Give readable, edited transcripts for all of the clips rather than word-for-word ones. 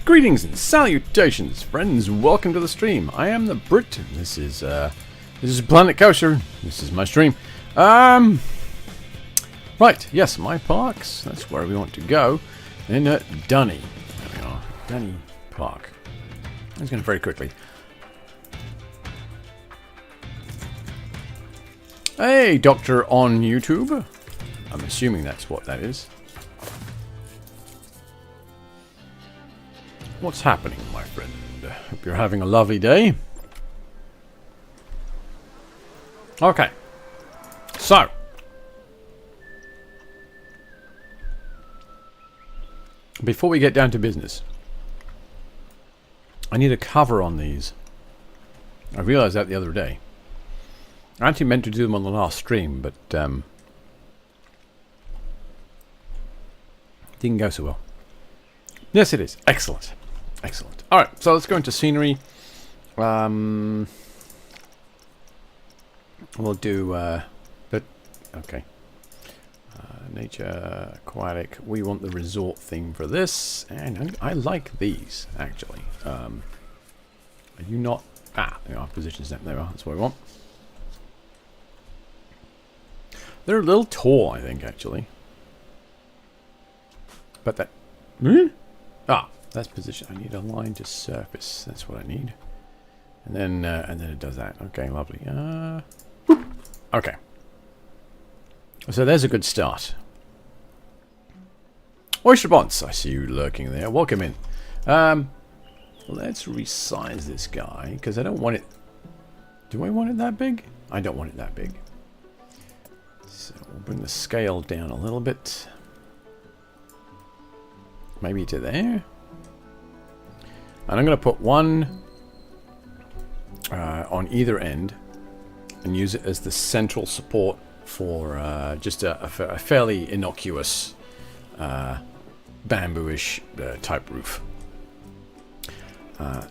Greetings and salutations, friends. Welcome to the stream. I am the Brit. This is Planet Coaster. This is my stream. Right. Yes, my parks. That's where we want to go. In Dunny. There we are. Dunny Park. Let's go very quickly. Hey, Doctor on YouTube. I'm assuming that's what that is. What's happening, my friend? Hope you're having a lovely day. Okay. So. Before we get down to business, I need a cover on these. I realized that the other day. I actually meant to do them on the last stream, but didn't go so well. Yes, it is. Excellent. Excellent. Alright, so let's go into scenery. We'll do, okay. Nature, aquatic. We want the resort theme for this. And I like these, actually. Are you not? Ah, there are position snap. There we are. That's what we want. They're a little tall, I think, actually. But that... Ah, that's position. I need a line to surface. That's what I need. And then it does that. Okay, lovely. Okay. So there's a good start. Oyster Bonds, I see you lurking there. Welcome in. Let's resize this guy, because I don't want it... Do I want it that big? I don't want it that big. So we'll bring the scale down a little bit. Maybe to there. And I'm going to put one on either end and use it as the central support for just a fairly innocuous bamboo-ish type roof.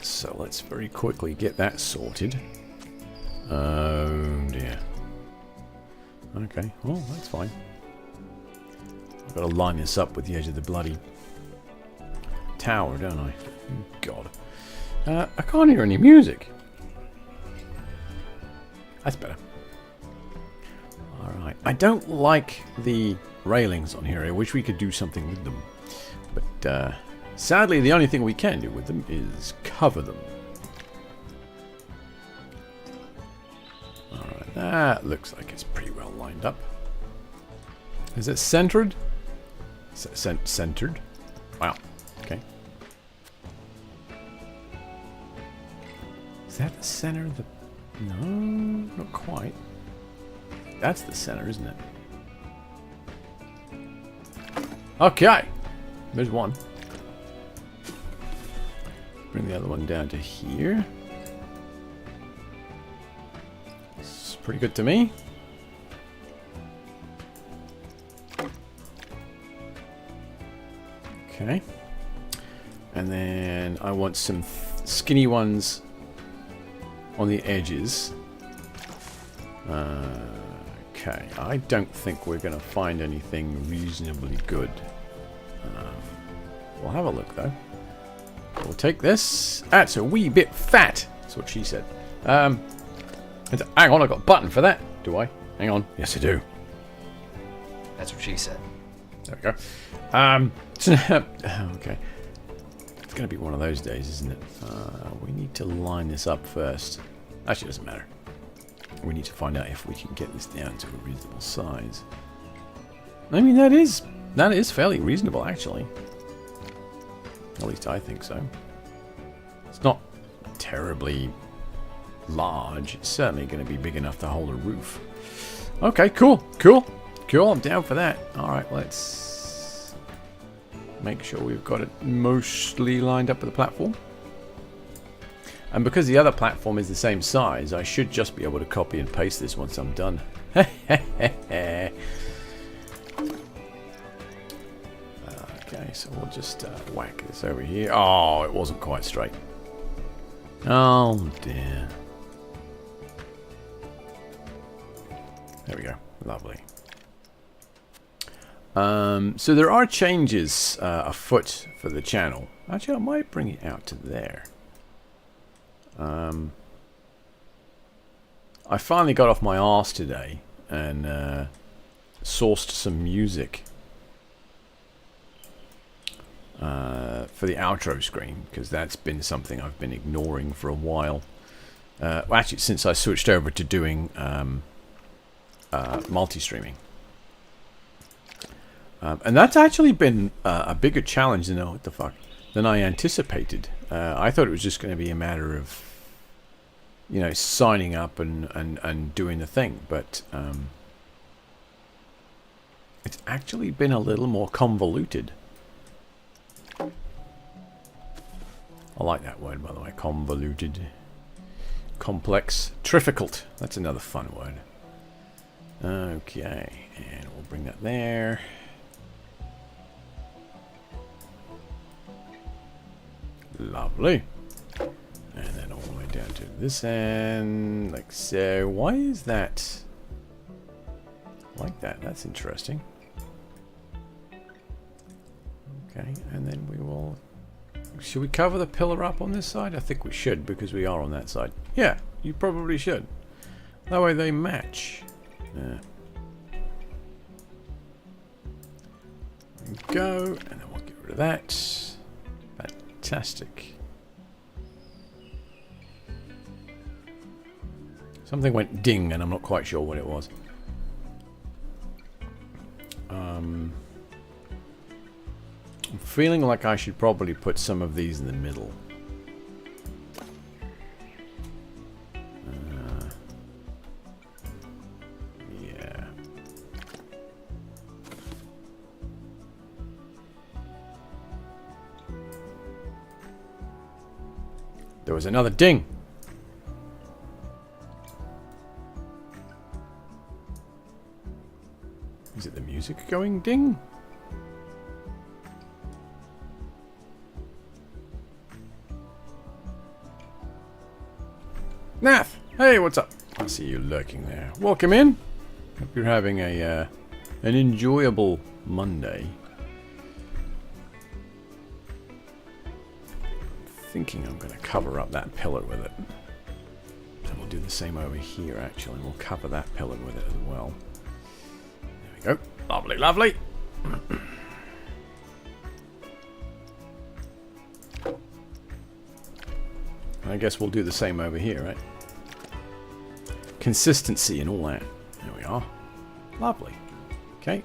So let's very quickly get that sorted. Oh dear. Okay, well that's fine. I've got to line this up with the edge of the bloody tower, don't I? Oh, God. I can't hear any music. That's better. Alright. I don't like the railings on here. I wish we could do something with them. But sadly, the only thing we can do with them is cover them. Alright, that looks like it's pretty well lined up. Is it centered? Centered? Wow. Okay. Is that the center of the... No, not quite. That's the center, isn't it? Okay. There's one. Bring the other one down to here. It's pretty good to me. Okay. And then I want some skinny ones on the edges. Okay, I don't think we're going to find anything reasonably good. We'll have a look though. We'll take this. That's a wee bit fat. That's what she said. Hang on, I've got a button for that. Do I? Hang on. Yes, I do. That's what she said. There we go. Okay. It's going to be one of those days, isn't it? We need to line this up first. Actually, it doesn't matter. We need to find out if we can get this down to a reasonable size. I mean, that is fairly reasonable, actually. At least I think so. It's not terribly large. It's certainly going to be big enough to hold a roof. Okay, cool. I'm down for that. Alright, let's make sure we've got it mostly lined up with the platform. And because the other platform is the same size, I should just be able to copy and paste this once I'm done. Okay, so we'll just whack this over here. Oh, it wasn't quite straight. Oh, dear. There we go. Lovely. So there are changes afoot for the channel. Actually, I might bring it out to there. I finally got off my arse today and sourced some music for the outro screen, because that's been something I've been ignoring for a while. Well, actually, since I switched over to doing multi-streaming. And that's actually been a bigger challenge than I anticipated. I thought it was just going to be a matter of, you know, signing up and doing the thing, but it's actually been a little more convoluted. I like that word, by the way, convoluted. Complex. Difficult. That's another fun word. Okay, and we'll bring that there. Lovely. And then all the way down to this end, like so. Why is that like that? That's interesting. Okay, and then we will... Should we cover the pillar up on this side? I think we should, because we are on that side. Yeah, you probably should. That way they match. Yeah. There we go, and then we'll get rid of that. Fantastic. Something went ding, and I'm not quite sure what it was. I'm feeling like I should probably put some of these in the middle. Yeah. There was another ding. Is it the music going ding? Nath! Hey, what's up? I see you lurking there. Welcome in. Hope you're having an enjoyable Monday. I'm thinking I'm going to cover up that pillar with it. And we'll do the same over here, actually. We'll cover that pillar with it as well. There we go. Lovely, lovely. I guess we'll do the same over here, right? Consistency and all that. There we are. Lovely. Okay.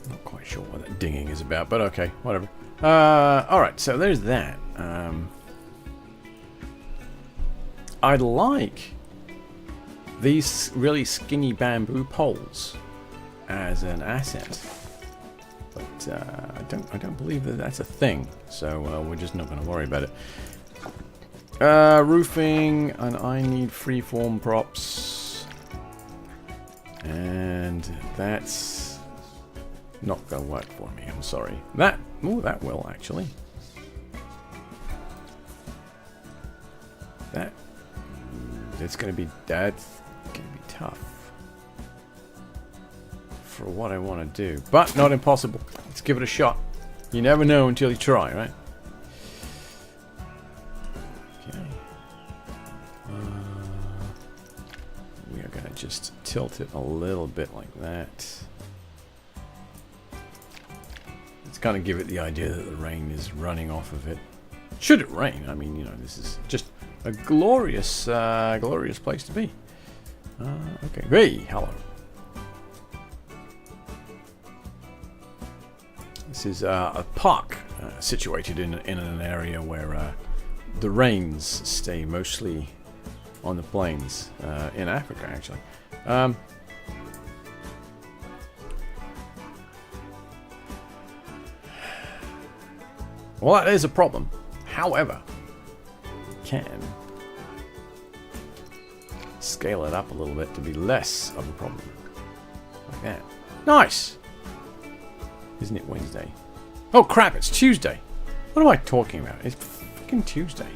Not quite sure what that dinging is about, but okay, whatever. Alright, so there's that. I like these really skinny bamboo poles as an asset, but I don't believe that that's a thing, so we're just not going to worry about it. Roofing, and I need freeform props, and that's not going to work for me. I'm sorry. That will actually. That's going to be tough for what I want to do, but not impossible. Let's give it a shot. You never know until you try, right? Okay. We are going to just tilt it a little bit like that. It's going to give it the idea that the rain is running off of it. Should it rain? I mean, you know, this is just a glorious, glorious place to be. Okay. Hey, hello. This is a park situated in an area where the rains stay mostly on the plains in Africa, actually. Well, that is a problem. However, you can scale it up a little bit to be less of a problem. Like that. Nice! Isn't it Wednesday? Oh crap, it's Tuesday! What am I talking about? It's freaking Tuesday.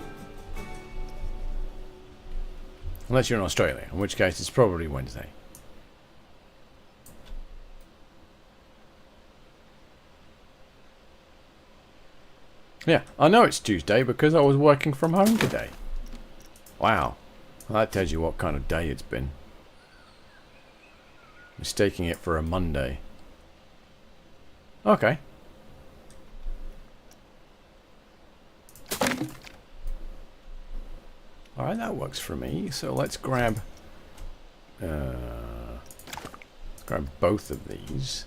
Unless you're in Australia, in which case it's probably Wednesday. Yeah, I know it's Tuesday because I was working from home today. Wow. Well, that tells you what kind of day it's been. Mistaking it for a Monday. Okay. Alright, that works for me. So let's grab both of these.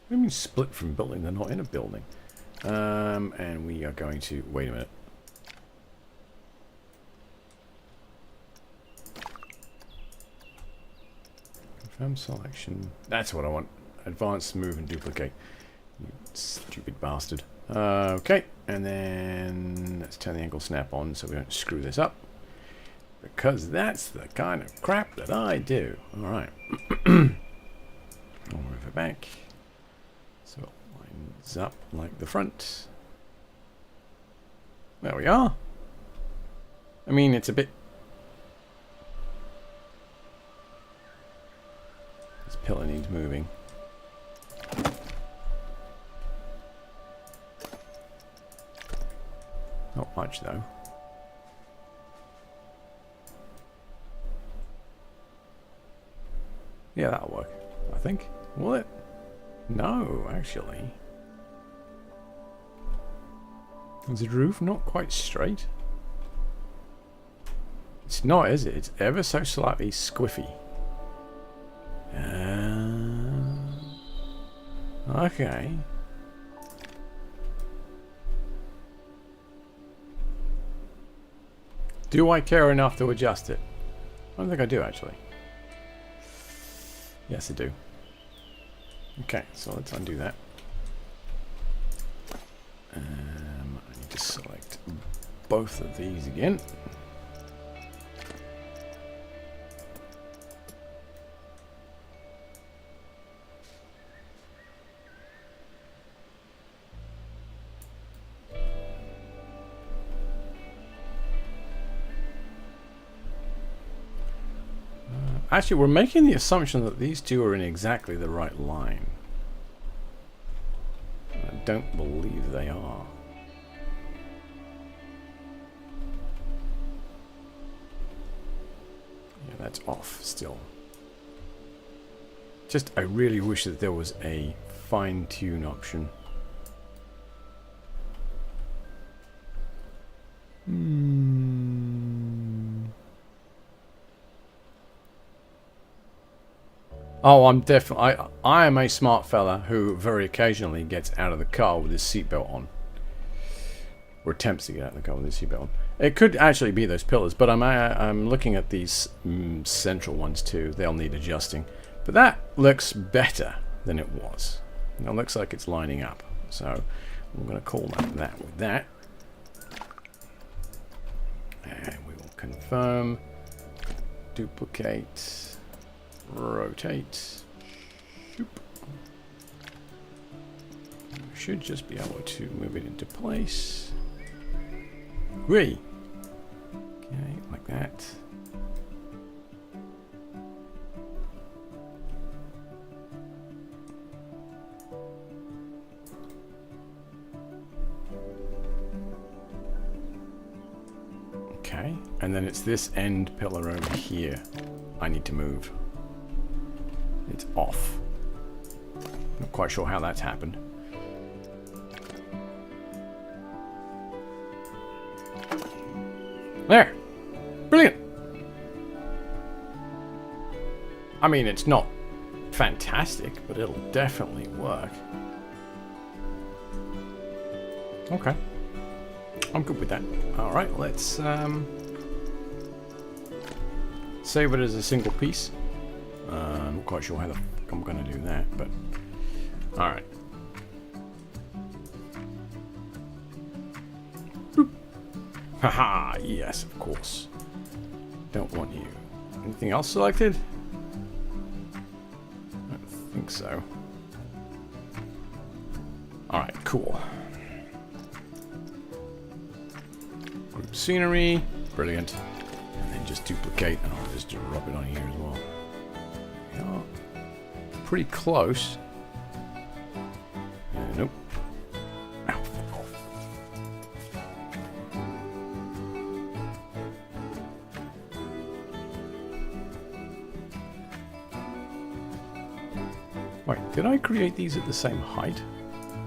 What do you mean split from building? They're not in a building. And we are going to... Wait a minute. Confirm selection. That's what I want. Advanced move and duplicate. You stupid bastard. Okay. And then let's turn the ankle snap on so we don't screw this up. Because that's the kind of crap that I do. Alright. I'll move it back. So it lines up like the front. There we are. I mean, it's a bit... This pillar needs moving. Not much, though. Yeah, that'll work, I think. Will it? No, actually. Is the roof not quite straight? It's not, is it? It's ever so slightly squiffy. Okay. Do I care enough to adjust it? I don't think I do, actually. Yes, I do. Okay, so let's undo that. I need to select both of these again. Actually, we're making the assumption that these two are in exactly the right line. I don't believe they are. Yeah, that's off still. Just, I really wish that there was a fine-tune option. Oh, I'm definitely... I am a smart fella who very occasionally gets out of the car with his seatbelt on. Or attempts to get out of the car with his seatbelt on. It could actually be those pillars, but I'm looking at these central ones too. They'll need adjusting. But that looks better than it was. It looks like it's lining up. So I'm going to call that with that. And we will confirm. Duplicate. Rotate. Shoop. We should just be able to move it into place. Whee! Okay, like that. Okay, and then it's this end pillar over here I need to move. It's off. Not quite sure how that's happened. There! Brilliant! I mean, it's not fantastic, but it'll definitely work. Okay. I'm good with that. Alright, let's save it as a single piece. I'm not quite sure how the fuck I'm going to do that, but alright. Haha, yes, of course. Don't want you. Anything else selected? I don't think so. Alright, cool. Group Scenery. Brilliant. And then just duplicate, and I'll just drop it on here as well. Yeah. Pretty close. Nope. Ow. Wait, did I create these at the same height?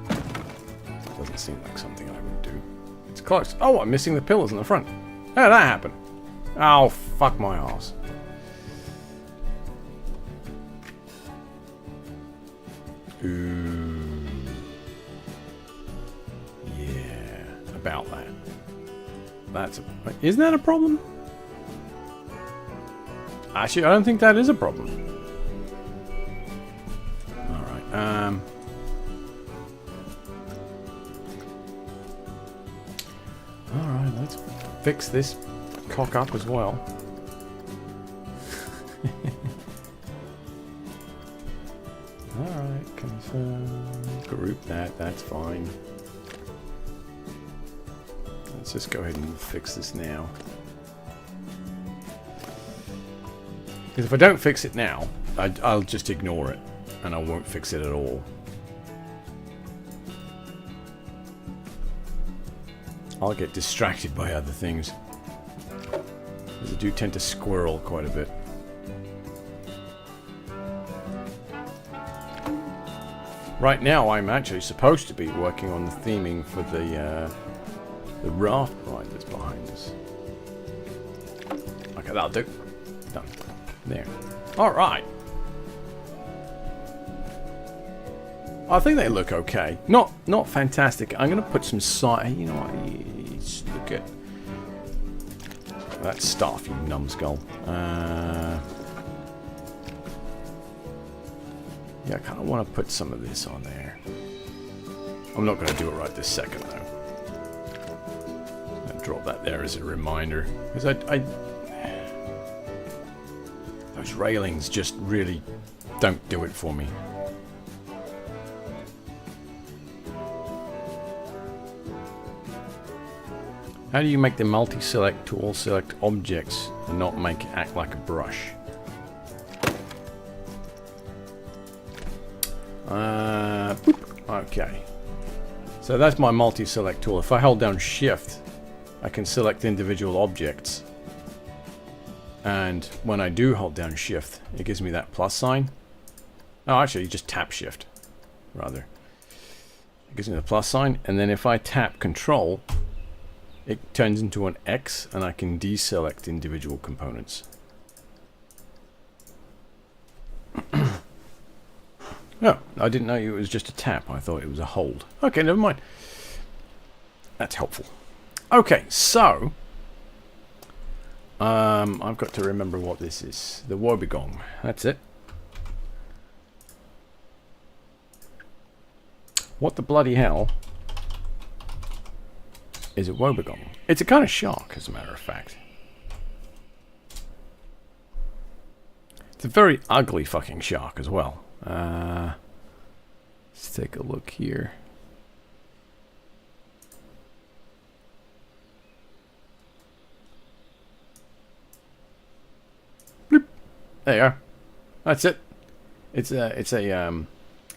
That doesn't seem like something I would do. It's close. Oh, I'm missing the pillars in the front. How did that happen? Oh, fuck my arse. Ooh. Yeah, about that. That's a... Isn't that a problem? Actually, I don't think that is a problem. Alright, Alright, let's fix this cock up as well. Alright, confirm. Group that, that's fine. Let's just go ahead and fix this now. Because if I don't fix it now, I'll just ignore it. And I won't fix it at all. I'll get distracted by other things. Because I do tend to squirrel quite a bit. Right now, I'm actually supposed to be working on the theming for the raft ride that's behind us. Okay, that'll do. Done. There. Alright. I think they look okay. Not fantastic. I'm going to put some side... You know what? Look at that stuff, you numbskull. Yeah, I kind of want to put some of this on there. I'm not going to do it right this second, though. I'll drop that there as a reminder. Because those railings just really don't do it for me. How do you make the multi-select tool select objects and not make it act like a brush? Boop. Okay. So that's my multi-select tool. If I hold down Shift, I can select individual objects. And when I do hold down Shift, it gives me that plus sign. Oh, actually, you just tap Shift, rather. It gives me the plus sign, and then if I tap Control, it turns into an X, and I can deselect individual components. Oh, I didn't know it was just a tap. I thought it was a hold. Okay, never mind. That's helpful. Okay, so I've got to remember what this is. The woebegong. That's it. What the bloody hell is a woebegong? It's a kind of shark, as a matter of fact. It's a very ugly fucking shark as well. Let's take a look here. Bloop. There you are. That's it. It's a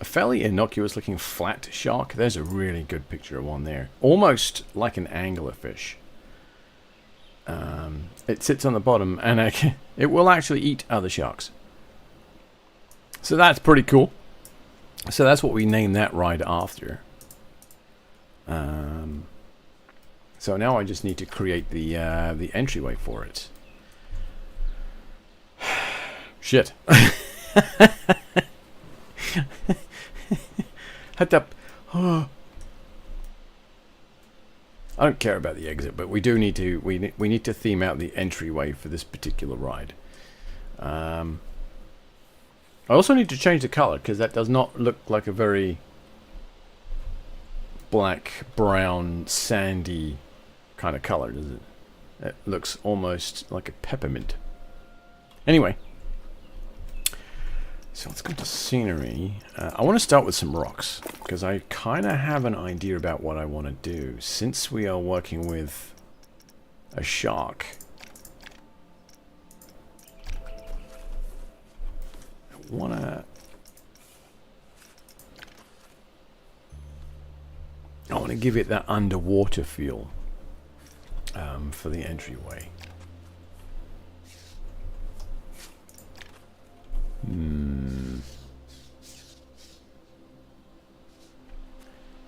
fairly innocuous looking flat shark. There's a really good picture of one there. Almost like an anglerfish. It sits on the bottom and it will actually eat other sharks. So that's pretty cool. So that's what we named that ride after. So now I just need to create the entryway for it. Shit. Head up. Oh. I don't care about the exit, but we do need to. We need to theme out the entryway for this particular ride. I also need to change the color because that does not look like a very black, brown, sandy kind of color, does it? It looks almost like a peppermint. Anyway, so let's go to scenery. I want to start with some rocks because I kind of have an idea about what I want to do. Since we are working with a shark. I want to give it that underwater feel for the entryway.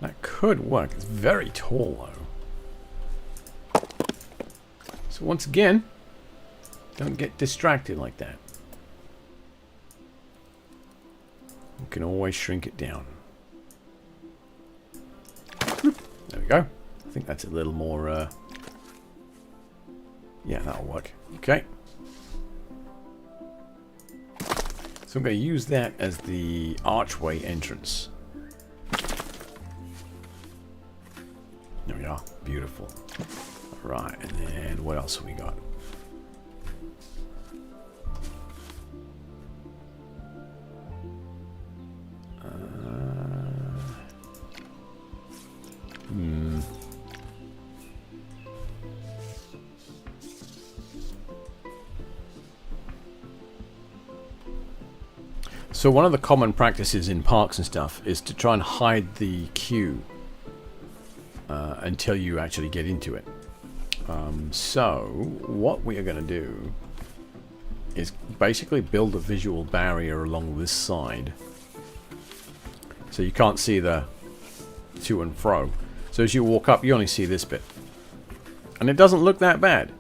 That could work. It's very tall though. So once again, don't get distracted like that. You can always shrink it down. There we go. I think that's a little more, yeah, that'll work. Okay. So I'm going to use that as the archway entrance. There we are. Beautiful. Alright, and then what else have we got? So one of the common practices in parks and stuff is to try and hide the queue until you actually get into it. So what we are going to do is basically build a visual barrier along this side. So you can't see the to and fro. So as you walk up, you only see this bit. And it doesn't look that bad.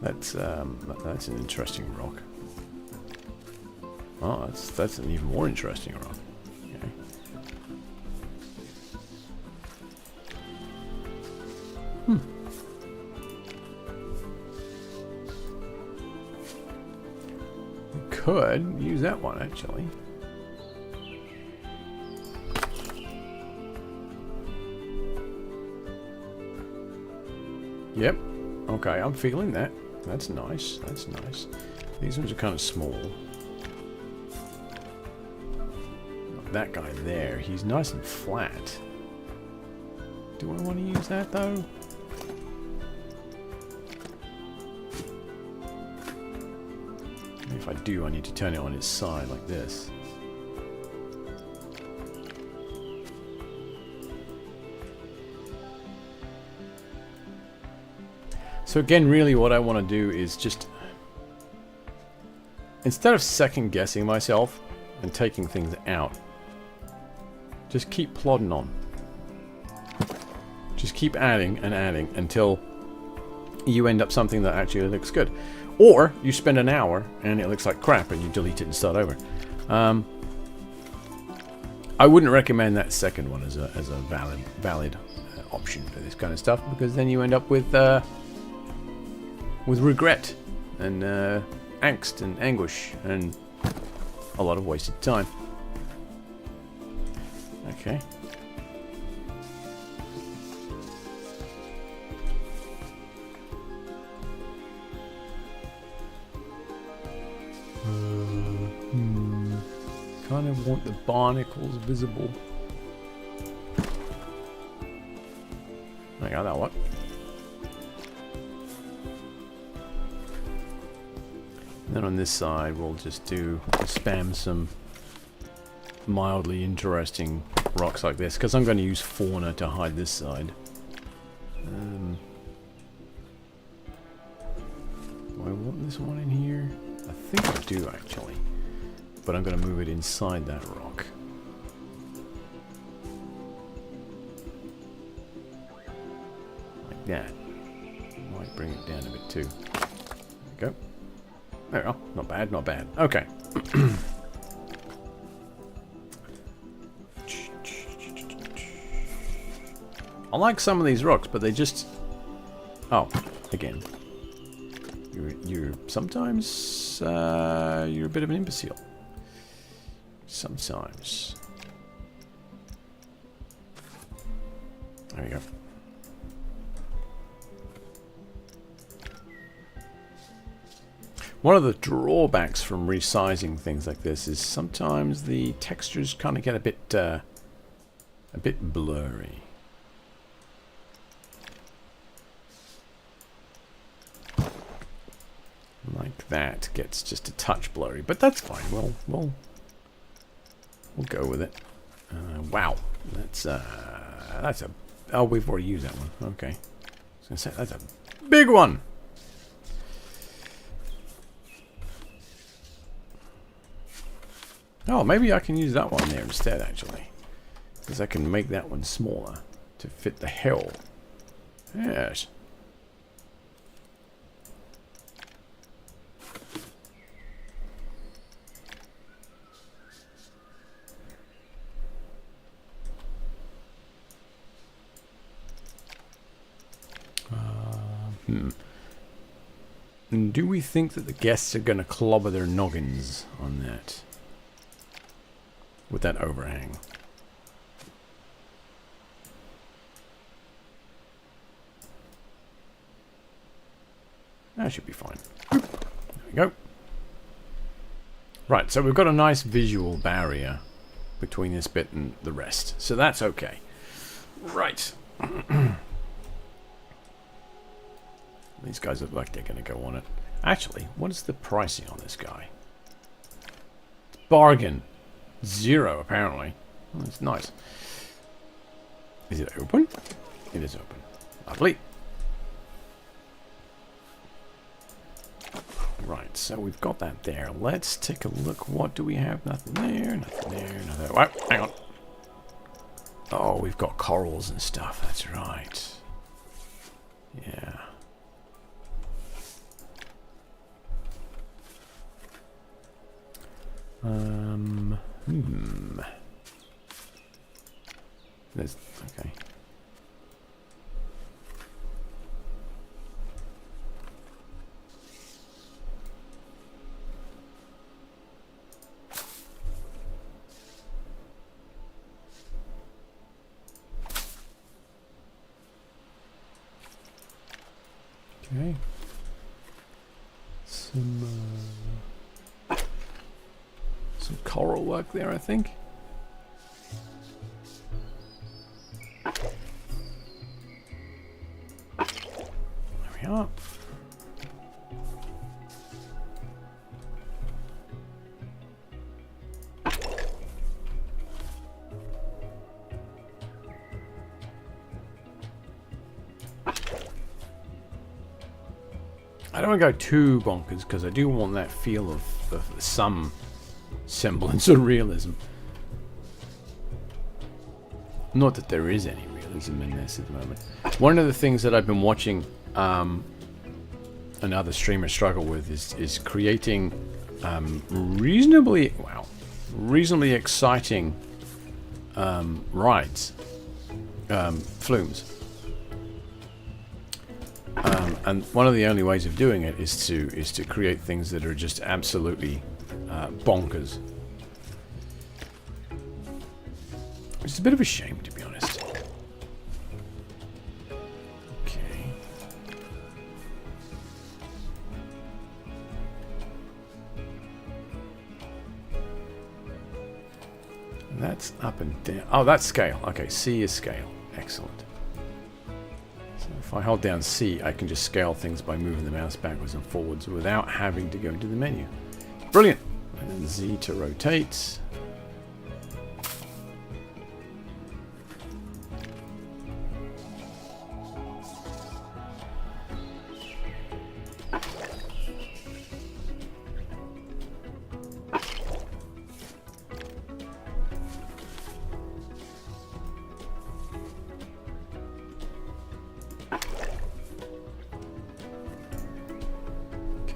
That's an interesting rock. Oh, that's an even more interesting rock. Okay. We could use that one actually. Yep. Okay, I'm feeling that. That's nice. That's nice. These ones are kind of small. That guy there, he's nice and flat. Do I want to use that though? If I do, I need to turn it on its side like this. So again, really what I want to do is just, instead of second guessing myself and taking things out, just keep plodding on. Just keep adding and adding until you end up something that actually looks good. Or you spend an hour and it looks like crap and you delete it and start over. I wouldn't recommend that second one as a valid option for this kind of stuff, because then you end up with regret and angst and anguish and a lot of wasted time. Okay. Kind of want the barnacles visible. There you go, that'll work. And then on this side, we'll just spam some mildly interesting rocks like this, because I'm going to use fauna to hide this side. Do I want this one in here? I think I do actually, but I'm going to move it inside that rock. Like that. Might bring it down a bit too. There we go. There we are. Not bad, not bad. Okay. I like some of these rocks, but they just... Oh, again. You're sometimes... you're a bit of an imbecile. Sometimes. There you go. One of the drawbacks from resizing things like this is sometimes the textures kind of get a bit blurry. that gets just a touch blurry, but that's fine. We'll go with it. Wow, that's a. Oh, we've already used that one. Okay, I was gonna say that's a big one. Oh, maybe I can use that one there instead, actually, because I can make that one smaller to fit the hill. Yes. And do we think that the guests are going to clobber their noggins on that? With that overhang? That should be fine. There we go. Right, so we've got a nice visual barrier between this bit and the rest. So that's okay. Right. These guys look like they're going to go on it. Actually, what is the pricing on this guy? Bargain. 0, apparently. Oh, that's nice. Is it open? It is open. Lovely. Right, so we've got that there. Let's take a look. What do we have? Nothing there, nothing there, nothing there. Oh, hang on. Oh, we've got corals and stuff. That's right. Yeah. There's, okay. Okay. Some coral work there, I think. There we are. I don't want to go too bonkers because I do want that feel of some semblance of realism. Not that there is any realism in this at the moment. One of the things that I've been watching another streamer struggle with is creating reasonably exciting rides, flumes. And one of the only ways of doing it is to create things that are just absolutely bonkers. Which is a bit of a shame, to be honest. Okay. That's up and down. Oh, that's scale. Okay, C is scale. Excellent. If I hold down C, I can just scale things by moving the mouse backwards and forwards without having to go into the menu. Brilliant! And then Z to rotate.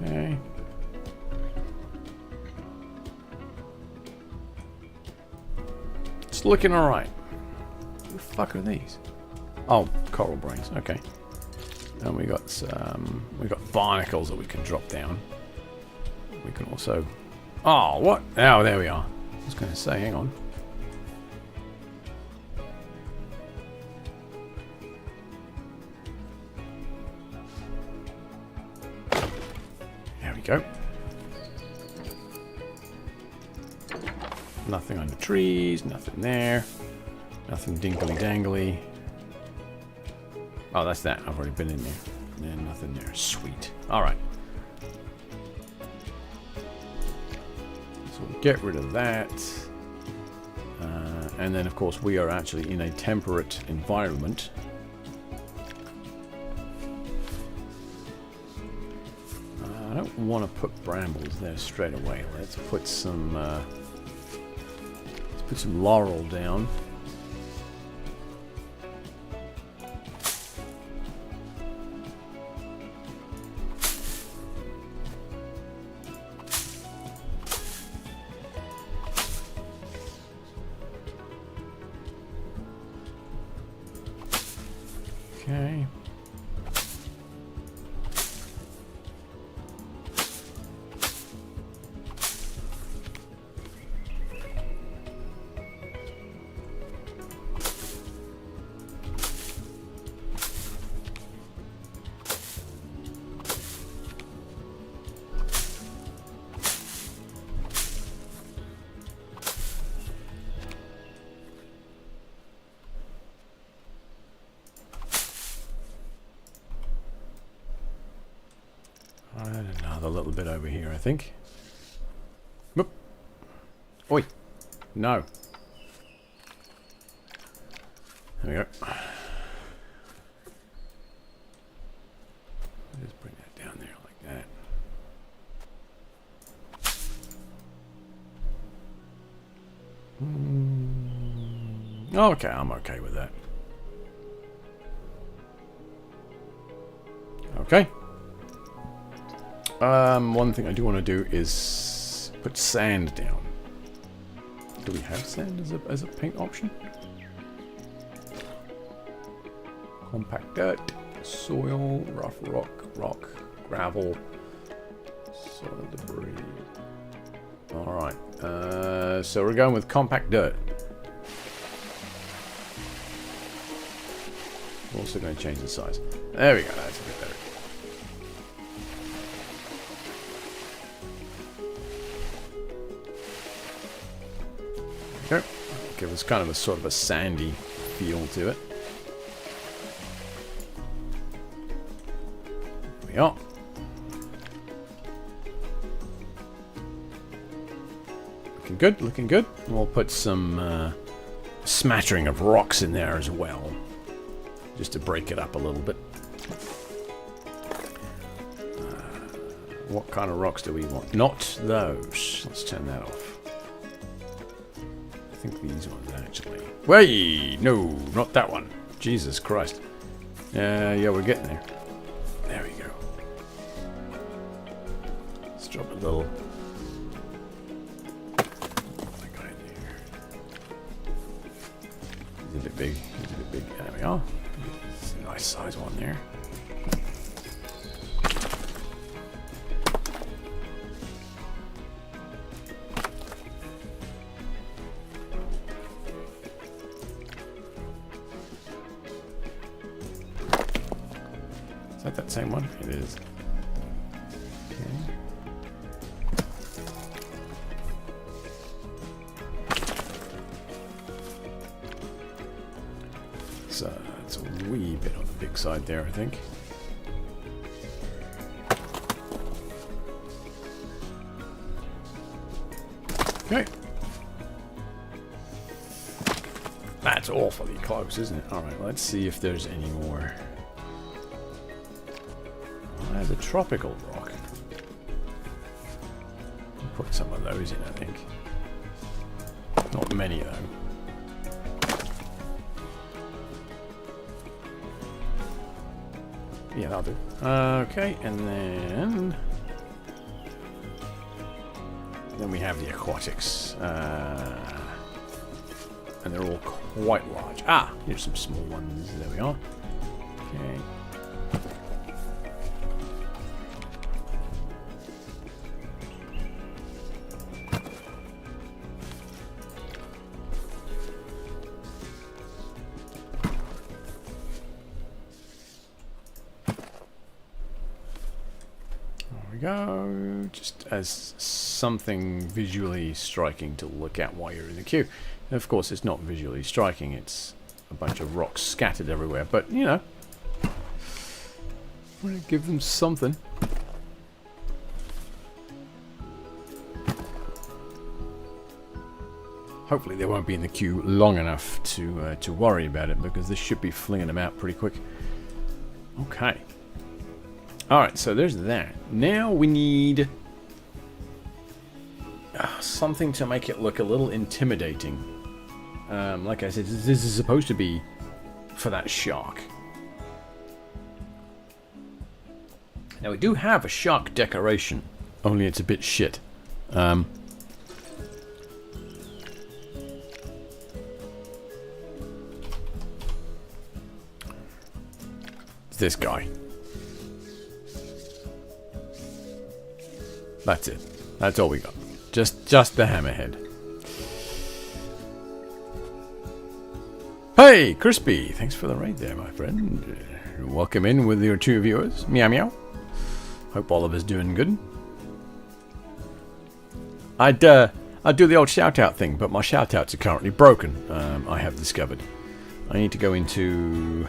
Okay. It's looking alright. What the fuck are these? Oh, coral brains. Okay. And we got barnacles that we can drop down. We can also. Oh, what? Oh, there we are. I was going to say, hang on. Go. Nothing on the trees, nothing there. Nothing dingly dangly. Oh, that's that. I've already been in there. And nothing there. Sweet. Alright. So we'll get rid of that. And then, of course, we are actually in a temperate environment. I don't want to put brambles there straight away. Let's put some laurel down. Okay. Another little bit over here, I think. Whoop. Oi. No. There we go. Just bring that down there like that. Okay, I'm okay with that. Okay. One thing I do want to do is put sand down. Do we have sand as a paint option? Compact dirt, soil, rough rock, gravel, soil debris. Alright, so we're going with compact dirt. We're also going to change the size. There we go, that's a bit better. Okay. Give us kind of a sort of a sandy feel to it. There we are. Looking good, looking good. We'll put some smattering of rocks in there as well, just to break it up a little bit. What kind of rocks do we want? Not those. Let's turn that off. I think these ones actually. Wait, no, not that one. Jesus Christ. Yeah, we're getting there. There we go. Let's drop a little. I got in there. He's a bit big. He's a bit big. There we are. It's a nice size one there. Is that same one? It is. Okay. So it's a wee bit on the big side there, I think. Okay. That's awfully close, isn't it? Alright, let's see if there's any more. There's a tropical rock. I'll put some of those in, I think. Not many, though. Yeah, that'll do. Okay, and then we have the aquatics. And they're all quite large. Ah, here's some small ones. There we are. Okay. Go just as something visually striking to look at while you're in the queue. And of course, it's not visually striking, it's a bunch of rocks scattered everywhere, but you know, we're gonna give them something. Hopefully they won't be in the queue long enough to worry about it, because this should be flinging them out pretty quick. Okay. Alright, so there's that. Now we need something to make it look a little intimidating. Like I said, this is supposed to be for that shark. Now we do have a shark decoration, only it's a bit shit. It's this guy. That's it. That's all we got. Just the hammerhead. Hey, Crispy! Thanks for the raid there, my friend. Welcome in with your 2 viewers. Meow meow. Hope all of us doing good. I'd do the old shout-out thing, but my shout-outs are currently broken, I have discovered. I need to go into...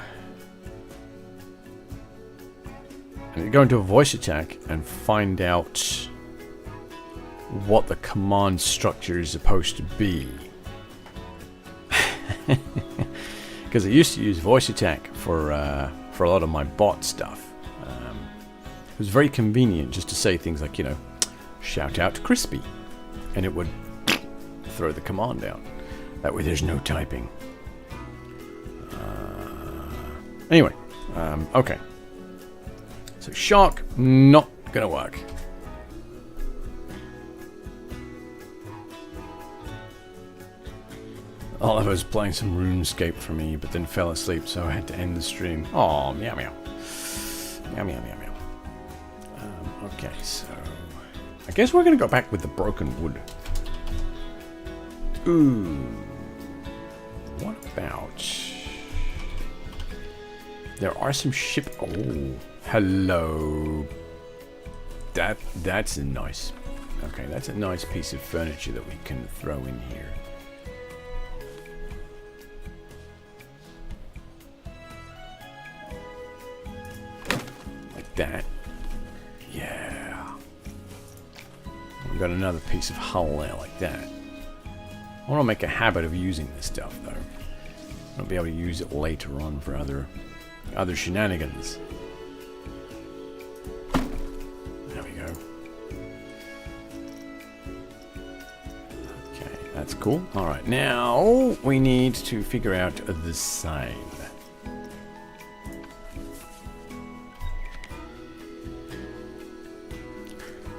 I need to go into a voice attack and find out what the command structure is supposed to be. Because I used to use voice attack for a lot of my bot stuff. It was very convenient just to say things like, you know, shout out to Crispy, and it would throw the command out. That way there's no typing. Anyway, okay. So shark, not gonna work. Oliver's playing some RuneScape for me, but then fell asleep, so I had to end the stream. Oh, meow meow. Meow meow meow meow. Okay, so... I guess we're gonna go back with the broken wood. Ooh. What about... There are some ship... Oh, hello. That's a nice... Okay, that's a nice piece of furniture that we can throw in here. Like that. Yeah. We've got another piece of hull there like that. I want to make a habit of using this stuff though. I'll be able to use it later on for other shenanigans. There we go. Okay, that's cool. Alright, now we need to figure out the sign.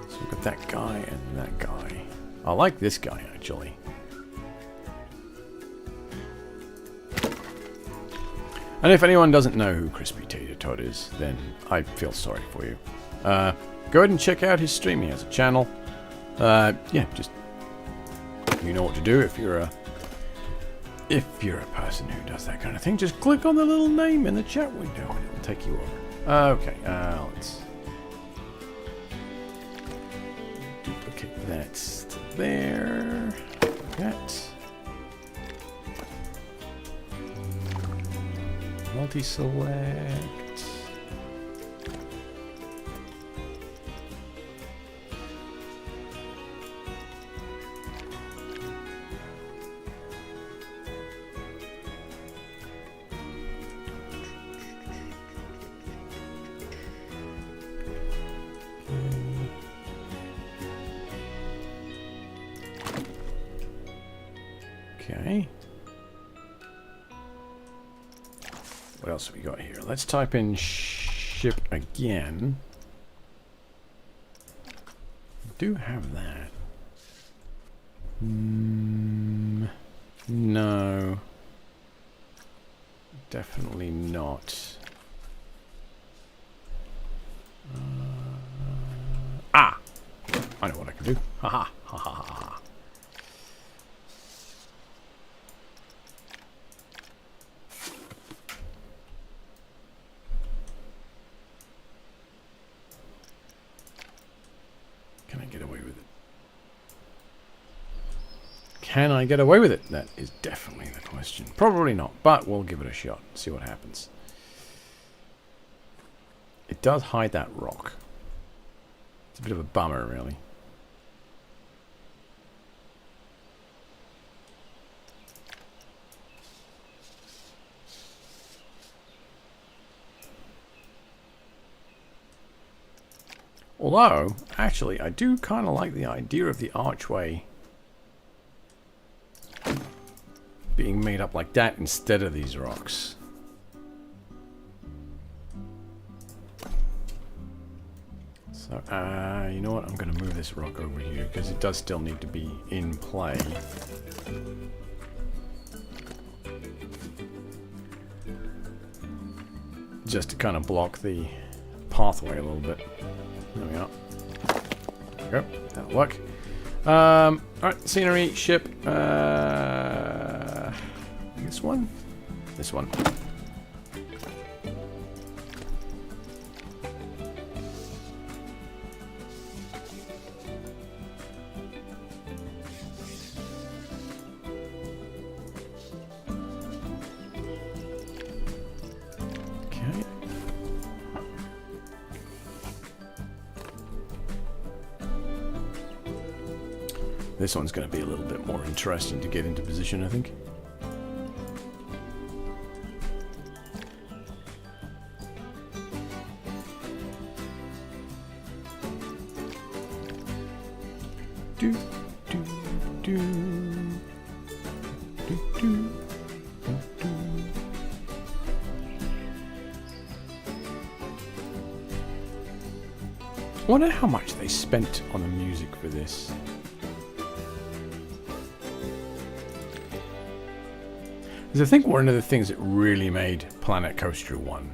So we've got that guy and that guy. I like this guy actually. And if anyone doesn't know who Crispy Tater Tot is, then I feel sorry for you. Go ahead and check out his stream. He has a channel. Yeah, just you know what to do if you're a person who does that kind of thing. Just click on the little name in the chat window and it'll take you over. Okay, let's duplicate that to there. Like that. Multi-select. Okay. What else have we got here? Let's type in ship again. We do have that. No. Definitely not. Ah! I know what I can do. Haha. Ha ha ha ha. Can I get away with it? Can I get away with it? That is definitely the question. Probably not, but we'll give it a shot. See what happens. It does hide that rock. It's a bit of a bummer, really. Although, actually, I do kind of like the idea of the archway being made up like that instead of these rocks. So, you know what? I'm going to move this rock over here because it does still need to be in play. Just to kind of block the pathway a little bit. There we are. There we go. That'll work. Alright, scenery, ship. This one? This one. Okay. This one's going to be a little bit more interesting to get into position, I think. Do, do, do. Do, do, do, do. I wonder how much they spent on the music for this. Because I think one of the things that really made Planet Coaster 1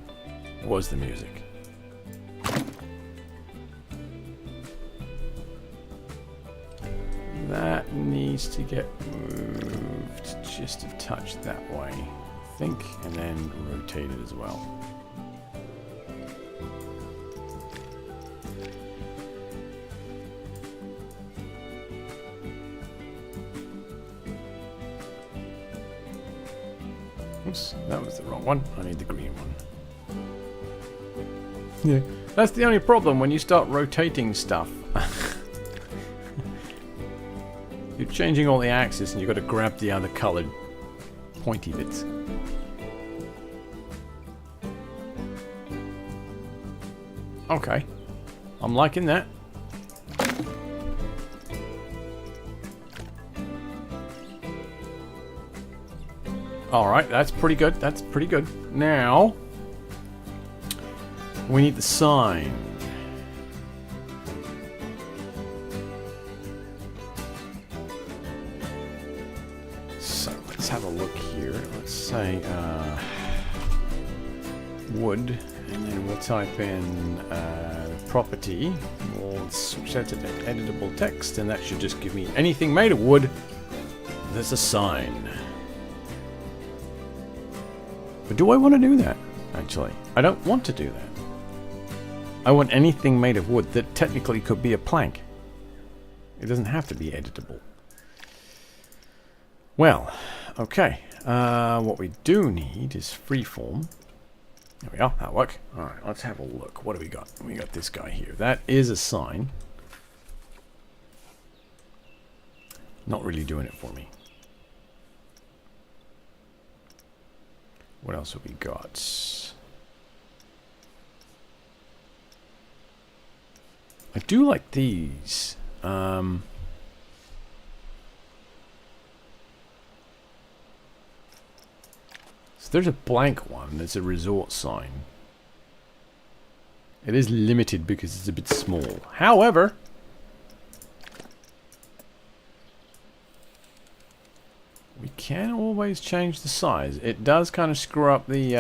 was the music. That needs to get moved just a touch that way, I think, and then rotated as well. Oops, that was the wrong one. I need the green one. Yeah, that's the only problem when you start rotating stuff. You're changing all the axes and you've got to grab the other coloured pointy bits. Okay. I'm liking that. Alright, that's pretty good. That's pretty good. Now, we need the sign. So, let's have a look here. Let's say, wood, and then we'll type in property. We'll switch that to editable text, and that should just give me anything made of wood. There's a sign. But do I want to do that, actually? I don't want to do that. I want anything made of wood that technically could be a plank. It doesn't have to be editable. Well, okay. What we do need is freeform. There we are. That'll work. Alright, let's have a look. What do we got? We got this guy here. That is a sign. Not really doing it for me. What else have we got? I do like these. So there's a blank one. There's a resort sign. It is limited because it's a bit small. However, we can always change the size. It does kind of screw up the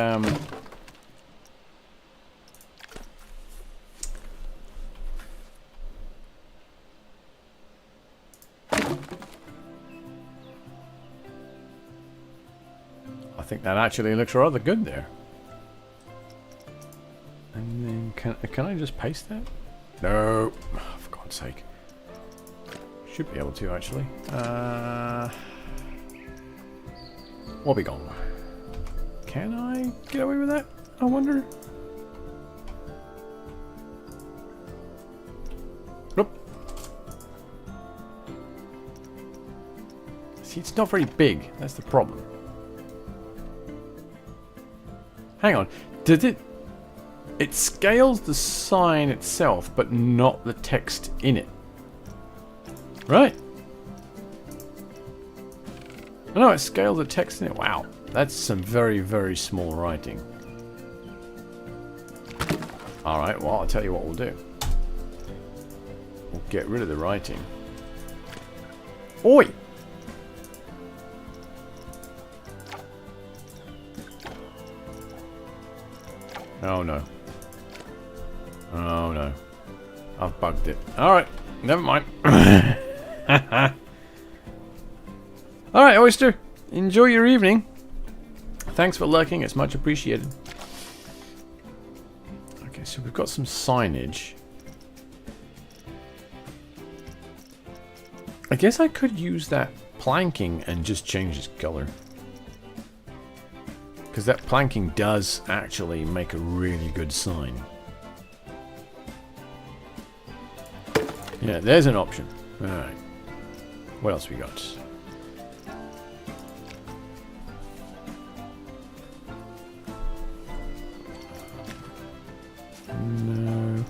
I think that actually looks rather good there. And then can I just paste that? No, oh, for God's sake. Should be able to actually. We'll be gone. Can I get away with that? I wonder. Nope. See, it's not very big. That's the problem. Hang on. Did it... It scales the sign itself, but not the text in it. Right? No, it scales the text in it. Wow. That's some very, very small writing. Alright, well, I'll tell you what we'll do. We'll get rid of the writing. Oi! Oh no. Oh no. I've bugged it. Alright, never mind. Alright, Oyster. Enjoy your evening. Thanks for lurking, it's much appreciated. Okay, so we've got some signage. I guess I could use that planking and just change its color. Because that planking does actually make a really good sign. Yeah, there's an option. Alright. What else we got? No.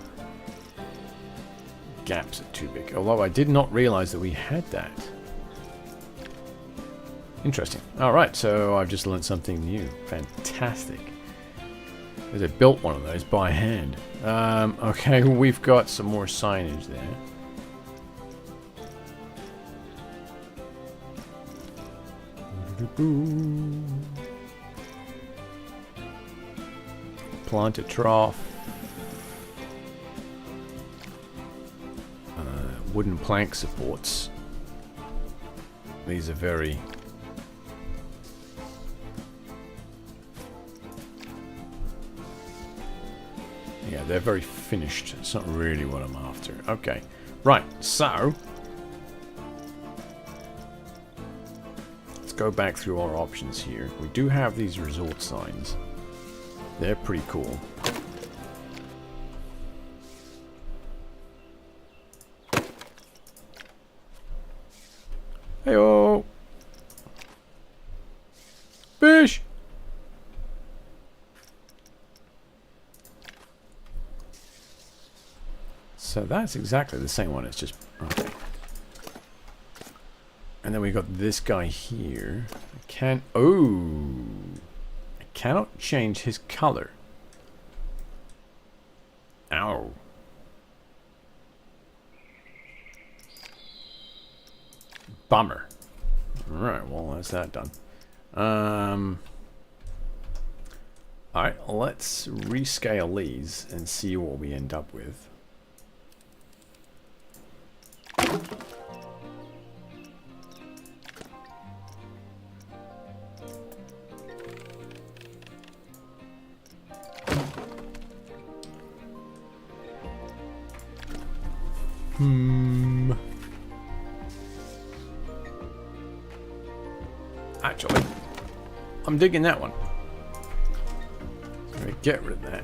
Gaps are too big. Although I did not realize that we had that. Interesting. Alright, so I've just learned something new. Fantastic. Because I built one of those by hand. Okay, we've got some more signage there. Plant a trough. Wooden plank supports. These are very... yeah, they're very finished. It's not really what I'm after. Okay. Right, so... let's go back through our options here. We do have these resort signs. They're pretty cool. Hey-oh! Fish! So that's exactly the same one. It's just... okay. And then we got this guy here. I can't... oh! I cannot change his color. Ow. Bummer. Alright, well, that's that done. Alright, let's rescale these and see what we end up with. Actually, I'm digging that one. I'm gonna get rid of that.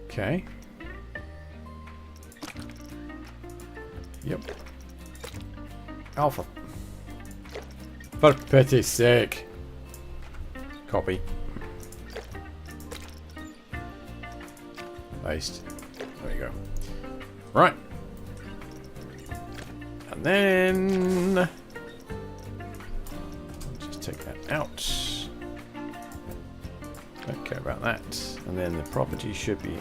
Okay. Yep. Alpha. For pity's sake. Copy. Paste. There you go. Right. And then... just take that out. Don't care about that. And then the property should be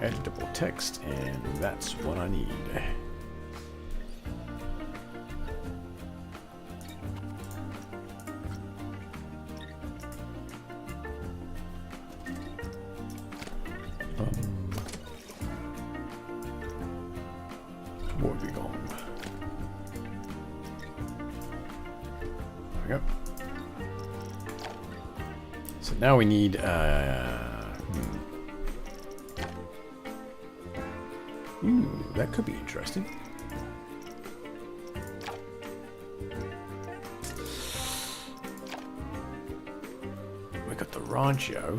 editable text, and that's what I need. Where have we gone? There we go. So now we need ooh, that could be interesting. We got the Rancho.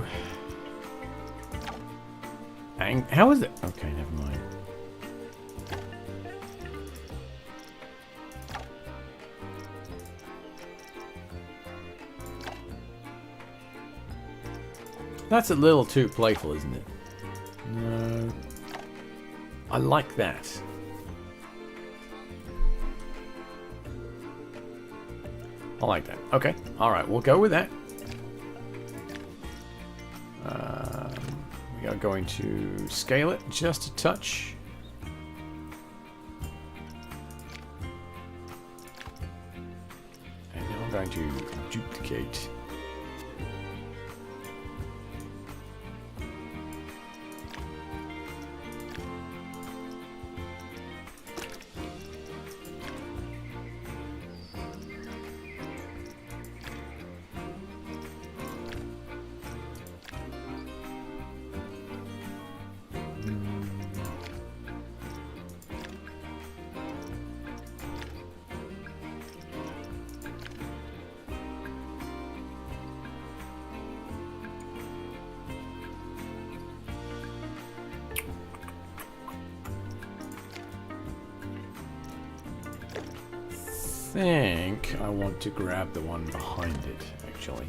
How is it? Okay, never mind. That's a little too playful, isn't it? No. I like that. I like that. Okay. Alright, we'll go with that. We are going to scale it just a touch. And then I'm going to duplicate. I think I want to grab the one behind it, actually.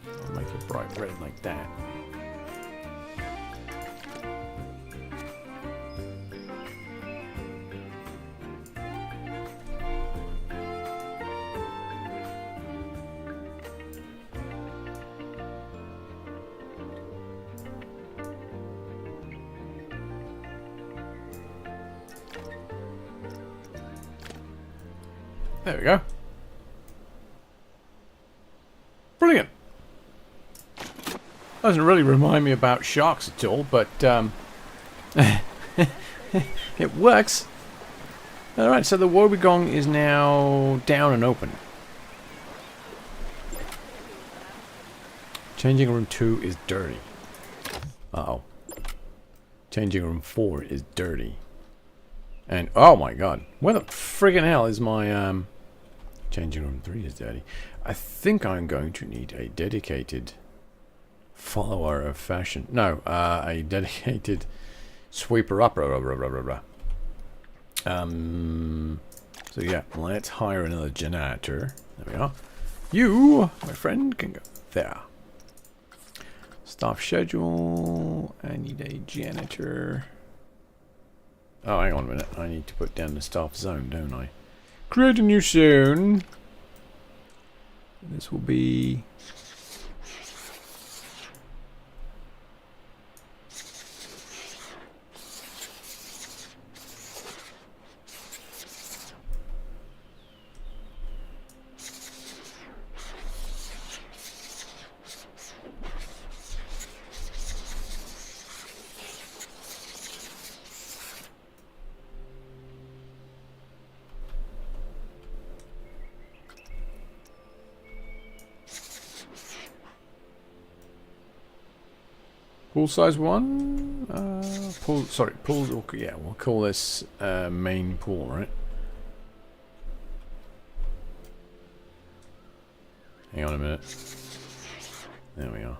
I'll make it bright red like that. There we go. Brilliant. Doesn't really remind me about sharks at all, but it works. Alright, so the wobbegong is now down and open. Changing room 2 is dirty. Uh-oh. Changing room 4 is dirty. And, oh my god. Where the friggin' hell is my, Changing room 3 is dirty. I think I'm going to need a dedicated follower of fashion. No, a dedicated sweeper up. So yeah, let's hire another janitor. There we are. You, my friend, can go there. Staff schedule. I need a janitor. Oh, hang on a minute. I need to put down the staff zone, don't I? Create a new zone. This will be... Pool size 1? Pool, sorry, pool, yeah, we'll call this main pool, right? Hang on a minute. There we are.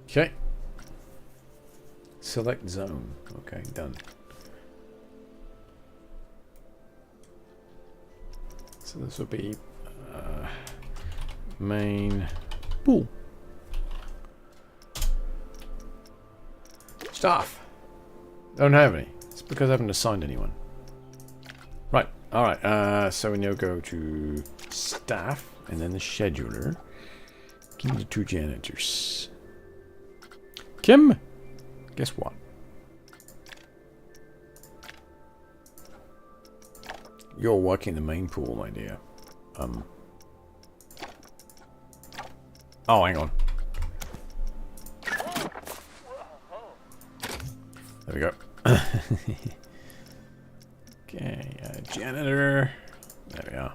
Okay. Select zone. Okay, done. So this will be main pool. Staff. Don't have any. It's because I haven't assigned anyone. Right. Alright. So we now go to staff and then the scheduler. Give me the 2 janitors. Kim, guess what? You're working the main pool, my dear. Oh, hang on. There we go. Okay, janitor. There we are.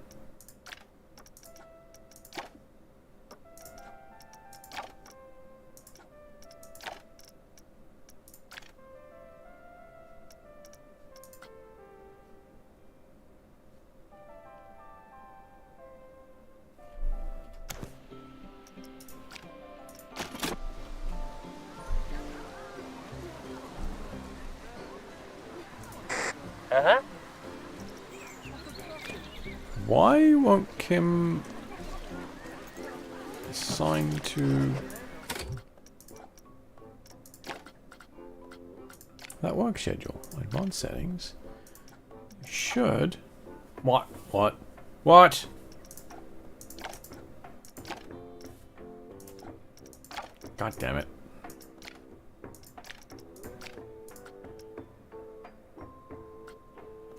Why won't Kim assign to that work schedule? Advanced settings. Should. What? What? What? God damn it.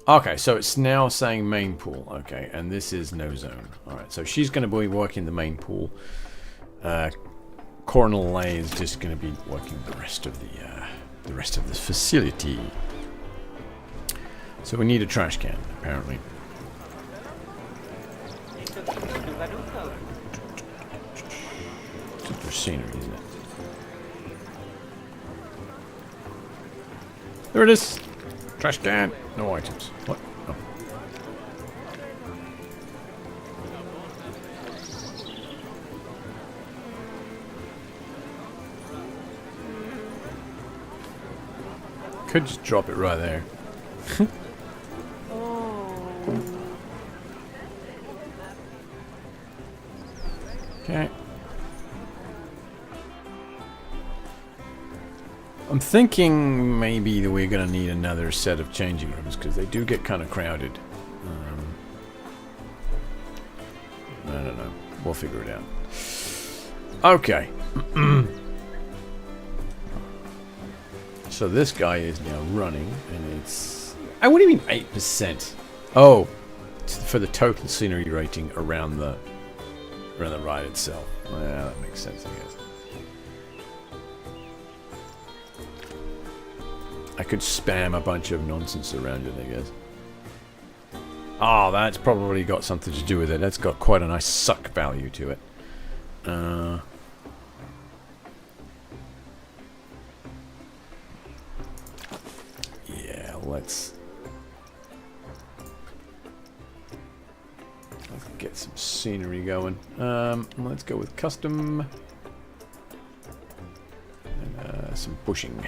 Okay, so it's now saying main pool. Okay, and this is no zone. Alright, so she's going to be working the main pool. Coronel Lay is just going to be working the rest of the facility. So we need a trash can, apparently. Super scenery, isn't it? There it is! Trash can! No items. What? Oh. Could just drop it right there. Okay. I'm thinking maybe that we're going to need another set of changing rooms because they do get kind of crowded. I don't know. We'll figure it out. Okay. So this guy is now running and it's... what do you mean 8%? Oh, it's for the total scenery rating around the ride itself. Yeah, that makes sense, I guess. I could spam a bunch of nonsense around it, I guess. Oh, that's probably got something to do with it. That's got quite a nice suck value to it. Yeah, let's get some scenery going. Let's go with custom. And some bushing.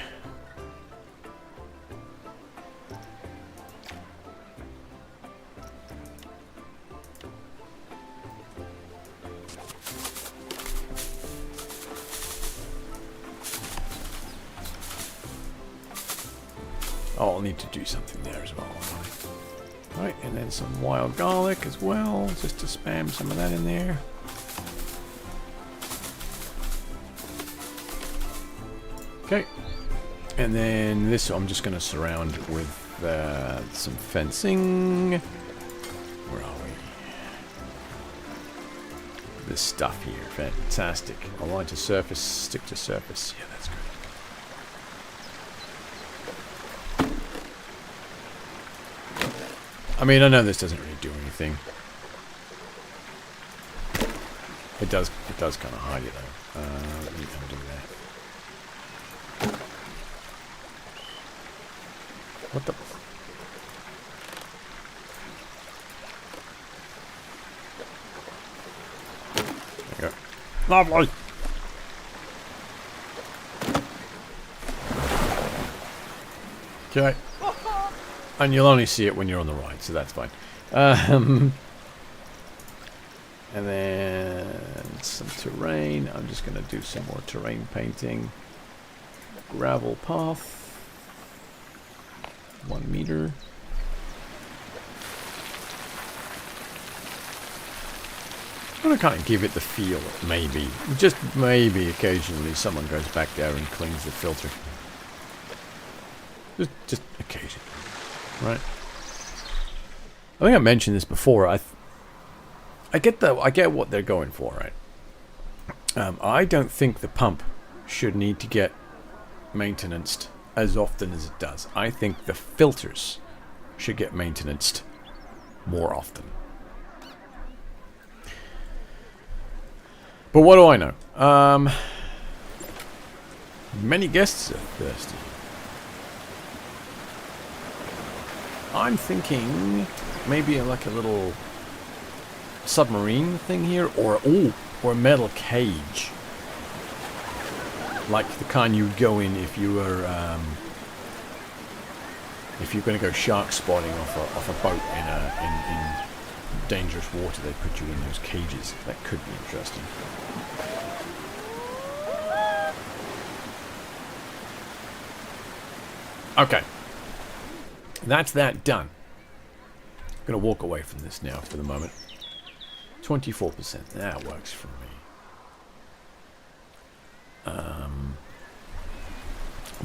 Oh, I'll need to do something there as well. Right, and then some wild garlic as well, just to spam some of that in there. Okay, and then this I'm just going to surround with some fencing. Where are we? This stuff here, fantastic. Align to surface, stick to surface. Yeah, that's good. I mean, I know this doesn't really do anything. It does kind of hide it though. Let me undo that. What the? There you go. Lovely. Okay. And you'll only see it when you're on the ride, so that's fine. And then some terrain. I'm just going to do some more terrain painting. Gravel path. 1 meter. I'm going to kind of give it the feel, maybe. Just maybe occasionally someone goes back there and cleans the filter. Just occasionally. Right. I think I mentioned this before. I get what they're going for, right? I don't think the pump should need to get maintenanced as often as it does. I think the filters should get maintenanced more often. But what do I know? Many guests are thirsty. I'm thinking maybe like a little submarine thing here, or a metal cage, like the kind you'd go in if you were if you're going to go shark spotting off a boat dangerous water they put you in those cages. That could be interesting. Okay. That's that done. I'm going to walk away from this now for the moment. 24%. That works for me.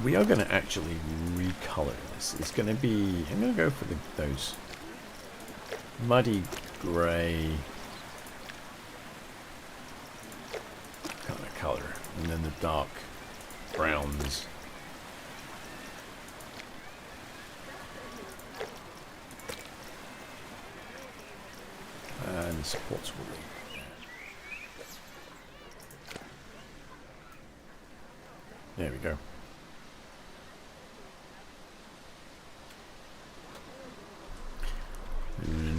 We are going to actually recolor this. It's going to be... I'm going to go for those muddy grey kind of colour. And then the dark browns. And the supports will leave. There we go.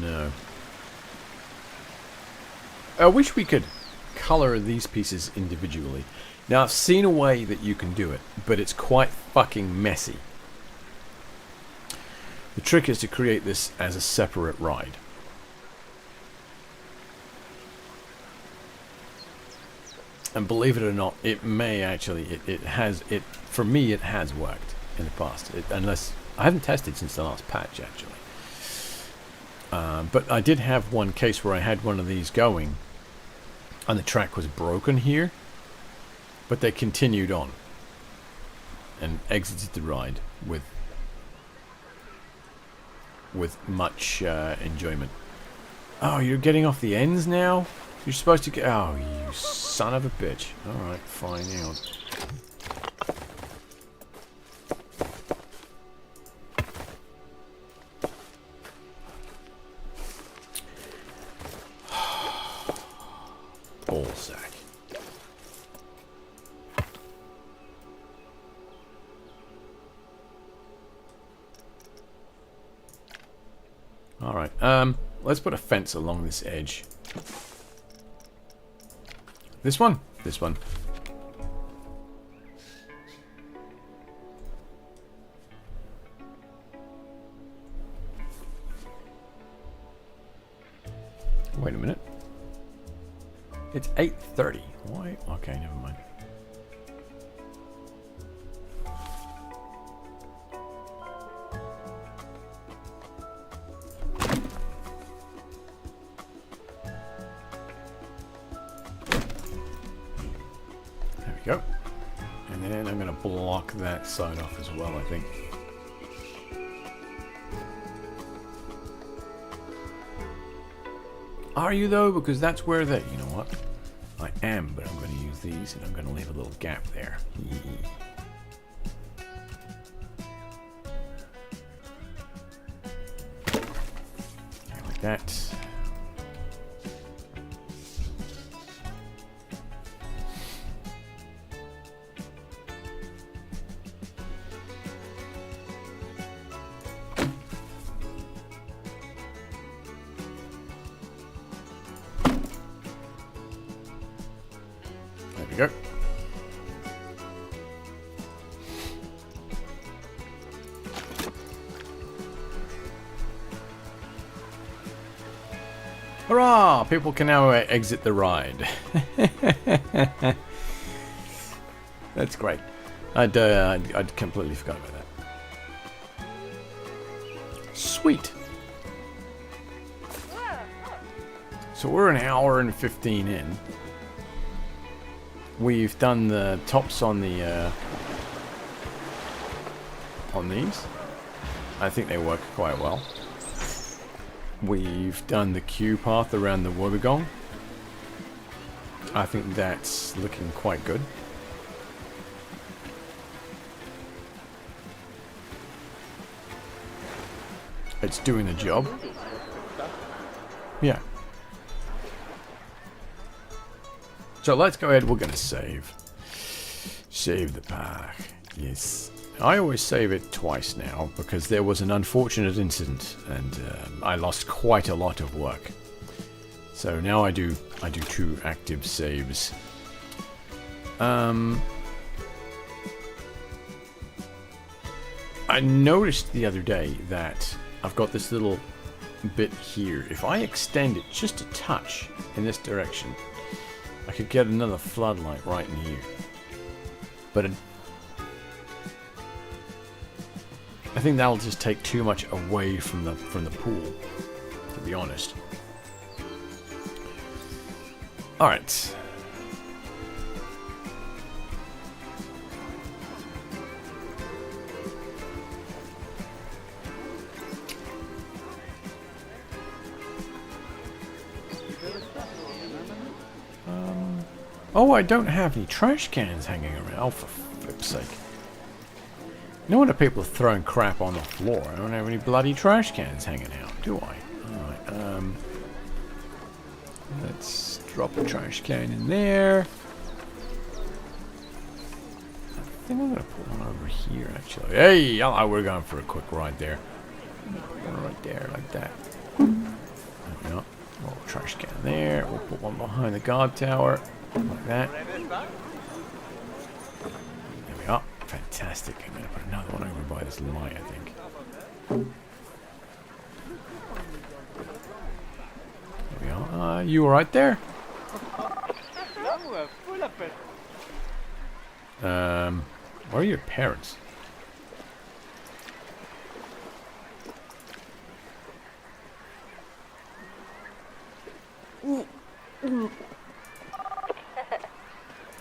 No. I wish we could color these pieces individually. Now, I've seen a way that you can do it, but it's quite fucking messy. The trick is to create this as a separate ride. And believe it or not, it may actually, for me, it has worked in the past. Unless, I haven't tested since the last patch, actually. But I did have one case where I had one of these going, and the track was broken here, but they continued on, and exited the ride with much enjoyment. Oh, you're getting off the ends now? You're supposed to get... Oh, you son of a bitch. Alright, fine, hang on. Ballsack. Alright, let's put a fence along this edge. This one? This one. Wait a minute. It's 8:30. Why? Okay, never mind. Go. And then I'm going to block that side off as well, I think. Are you though? Because that's where they... You know what? I am, but I'm going to use these and I'm going to leave a little gap there. Like that. There we go. Hurrah! People can now exit the ride. That's great. I'd completely forgot about that. Sweet. So we're an hour and 15 in. We've done the tops on the on these. I think they work quite well. We've done the queue path around the Wobbegong. I think that's looking quite good. It's doing the job. Yeah. So let's go ahead. We're going to save. Save the park. Yes. I always save it twice now because there was an unfortunate incident and I lost quite a lot of work. So now I do 2 active saves. I noticed the other day that I've got this little bit here, if I extend it just a touch in this direction, I could get another floodlight right in here. But I think that'll just take too much away from the pool, to be honest. All right. Oh, I don't have any trash cans hanging around. Oh, for flip's sake. No wonder people are throwing crap on the floor. I don't have any bloody trash cans hanging out, do I? Alright, let's drop a trash can in there. I think I'm going to put one over here, actually. Hey, hello, we're going for a quick ride there. Right there, like that. There we go. Little trash can there. We'll put one behind the guard tower. Like that. There we are. Fantastic. I'm going to put another one over by this light, I think. There we are. You alright there? Where are your parents?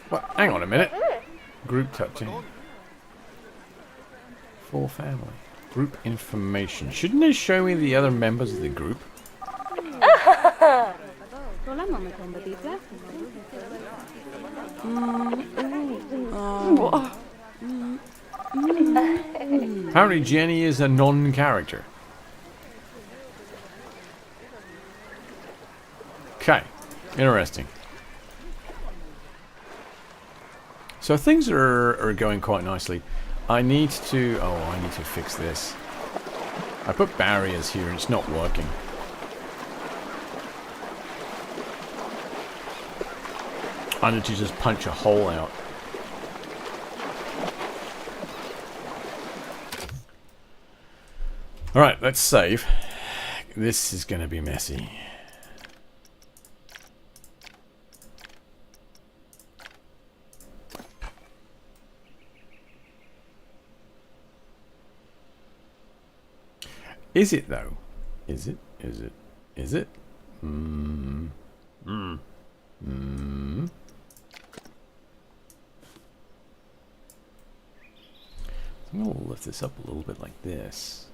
What? Hang on a minute. Group touching. Full family. Group information. Shouldn't it show me the other members of the group? Apparently Jenny is a non-character. Okay. Interesting. So things are going quite nicely. I need to fix this. I put barriers here and it's not working. I need to just punch a hole out. Alright, let's save. This is going to be messy. Is it though? Is it? Is it? Is it? I'm going to lift this up a little bit like this.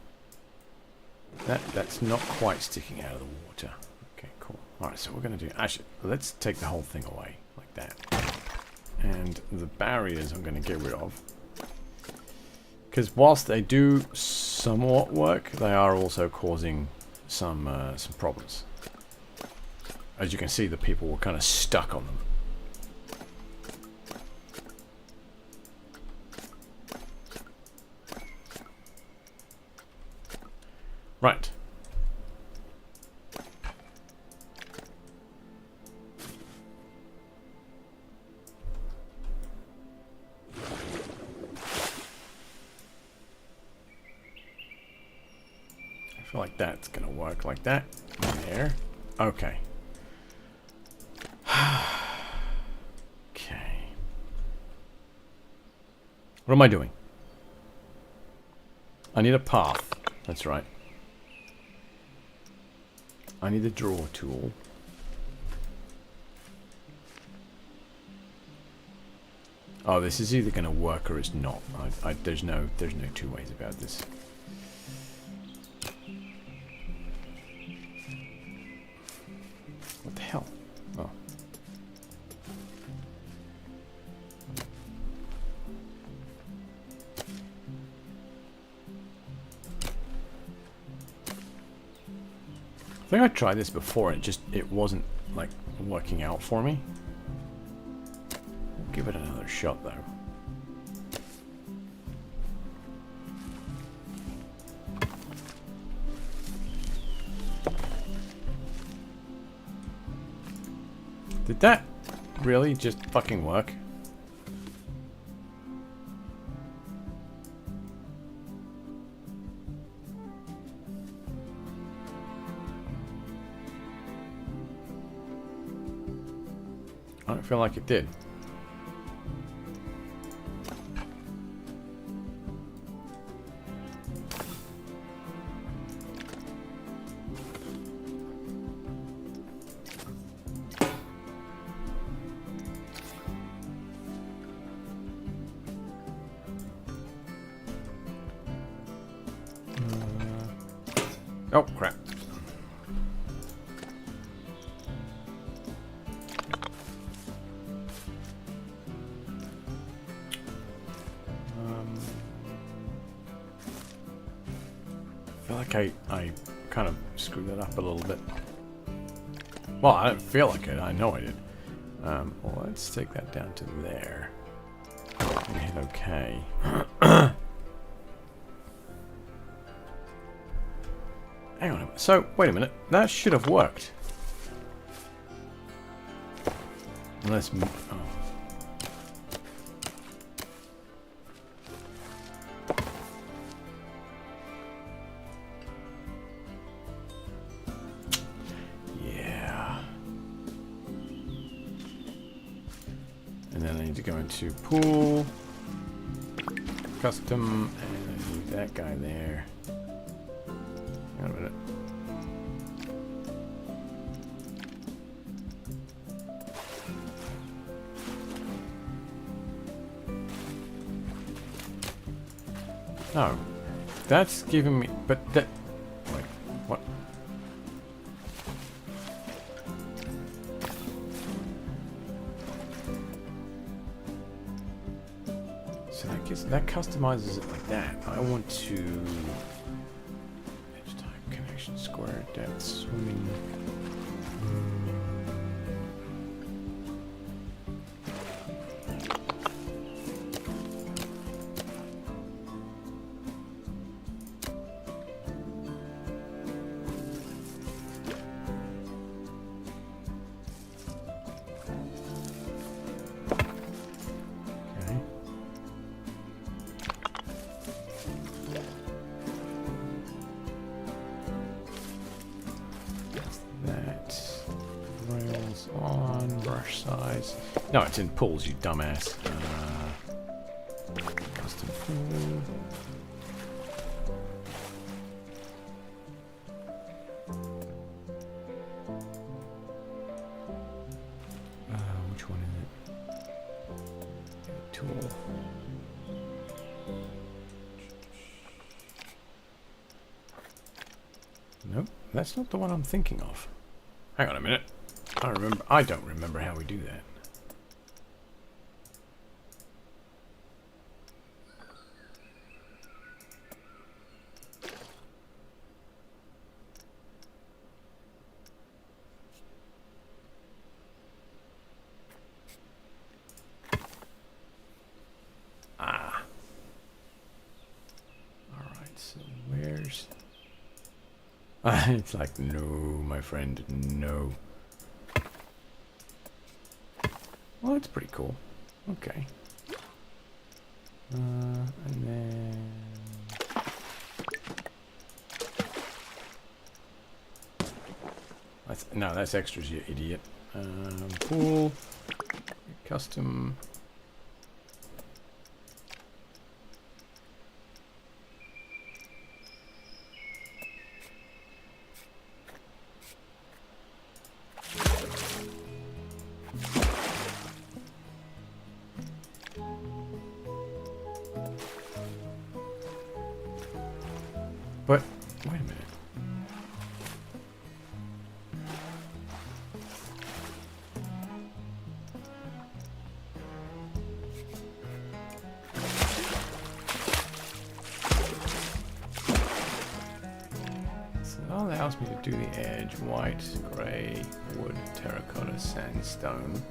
That's not quite sticking out of the water. Okay, cool. Alright, so we're going to do... Actually, let's take the whole thing away like that. And the barriers I'm going to get rid of. Because whilst they do somewhat work, they are also causing some problems. As you can see, the people were kind of stuck on them. Right. I feel like that's gonna work like that. There. Okay. Okay. What am I doing? I need a path. That's right. I need a draw tool. Oh, this is either going to work or it's not. There's no two ways about this. What the hell? Oh. I think I tried this before and it wasn't like working out for me. We'll give it another shot though. Did that really just fucking work? I don't feel like it did. Oh, crap. I feel like I kind of screwed that up a little bit. Well, I don't feel like it. I know I did. Well, let's take that down to there. And hit OK. Hang on a minute. So, wait a minute. That should have worked. Unless... Oh. Yeah. And then I need to go into pool, custom, and I need that guy there. Hang on a minute. Oh, that's giving me, but that, wait, what? So that gets, that customizes it like that. I want to edge type, connection, square, depth, swimming. On brush size. No, it's in pools, you dumbass. Custom pool. Which one is it? Tool. Nope, that's not the one I'm thinking of. Hang on a minute. I don't remember how we do that. Ah. Alright, so where's... It's like, no, my friend, no. Well, that's pretty cool. Okay. And then... No, that's extras, you idiot. Pool. Custom. But, wait a minute. So it allows me to do the edge, white, grey, wood, terracotta, sandstone.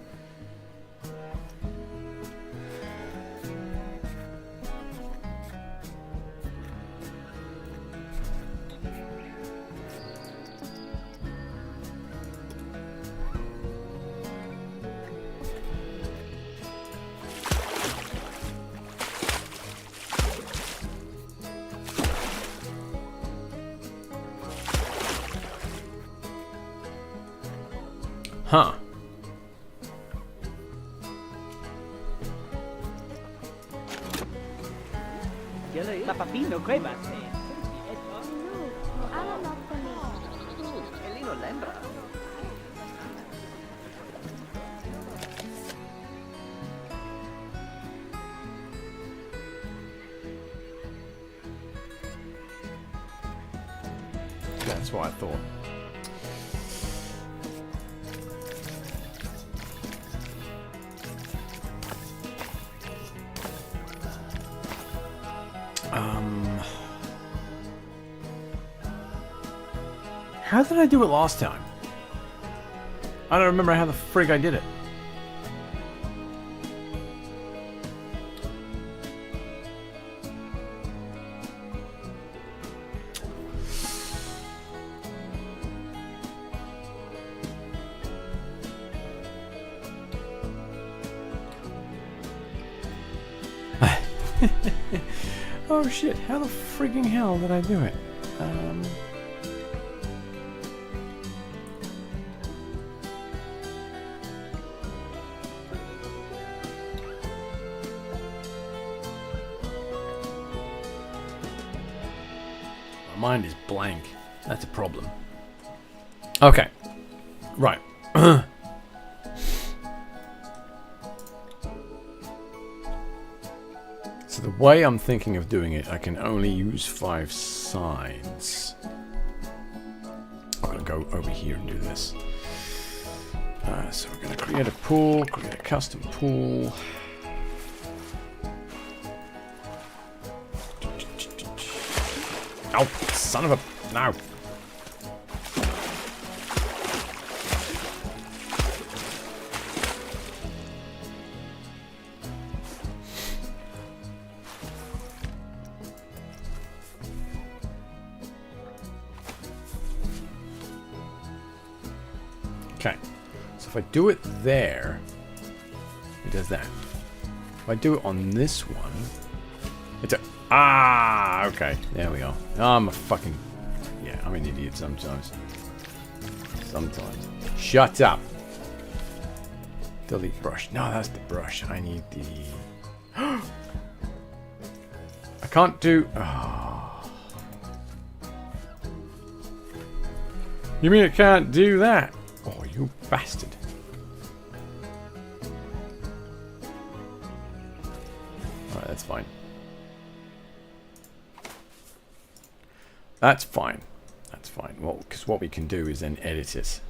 Huh. That's what I thought. How did I do it last time? I don't remember how the frig I did it. Oh shit, how the frigging hell did I do it? My mind is blank. That's a problem. Okay. Right. So the way I'm thinking of doing it, I can only use 5 sides. I'm going to go over here and do this. So we're going to create a pool, create a custom pool. Oh, son of a... No. Okay, so if I do it there, it does that. If I do it on this one, it's a... Ah, okay, there we go. I'm a fucking... Yeah, I'm an idiot sometimes. Sometimes. Shut up. Delete brush. No, that's the brush. I need the... I can't do... Oh. You mean I can't do that? Oh, you bastard. Alright, that's fine. That's fine. That's fine. Well, because what we can do is then edit it.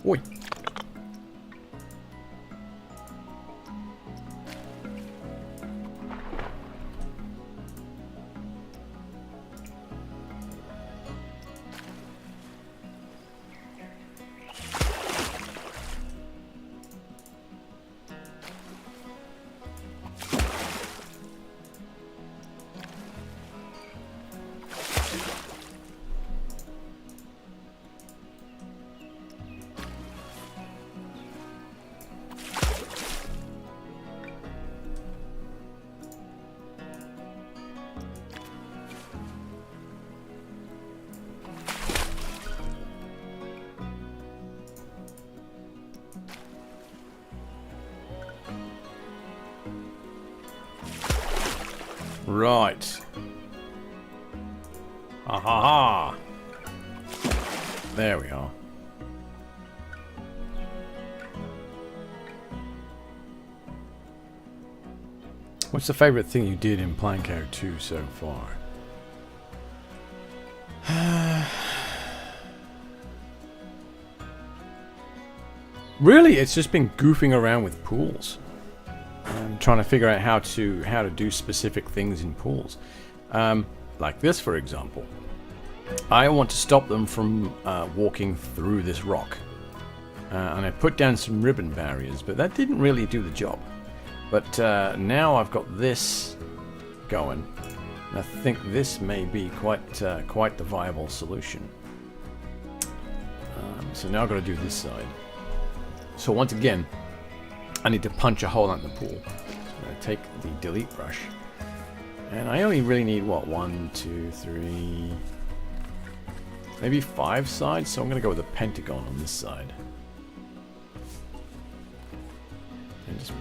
Oi. Right. Ha ha ha. There we are. What's the favourite thing you did in Planko 2 so far? Really, it's just been goofing around with pools. Trying to figure out how to do specific things in pools. Like this, for example. I want to stop them from walking through this rock. And I put down some ribbon barriers, but that didn't really do the job. But now I've got this going. I think this may be quite the viable solution. So now I've got to do this side. So once again, I need to punch a hole out in the pool. So I'm going to take the delete brush. And I only really need, what, 1, 2, 3... maybe 5 sides? So I'm going to go with a pentagon on this side. And just...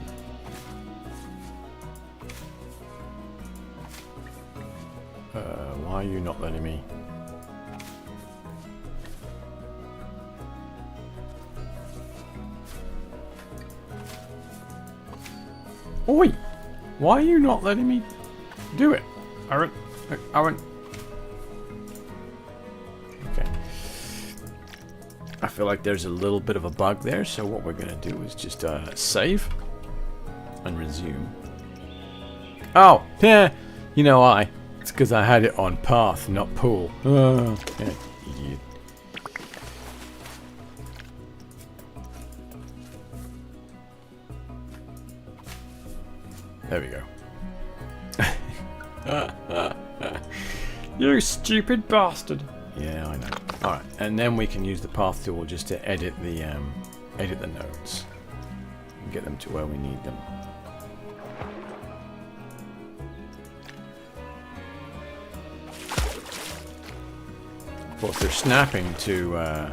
why are you not letting me? Oi! Why are you not letting me do it? Aaron. Okay. I feel like there's a little bit of a bug there, so what we're going to do is just save and resume. Oh! Yeah! You know why? It's because I had it on path, not pool. Yeah, idiot. There we go. You stupid bastard. Yeah, I know. Alright, and then we can use the path tool just to edit the nodes. And get them to where we need them. Of course, they're snapping to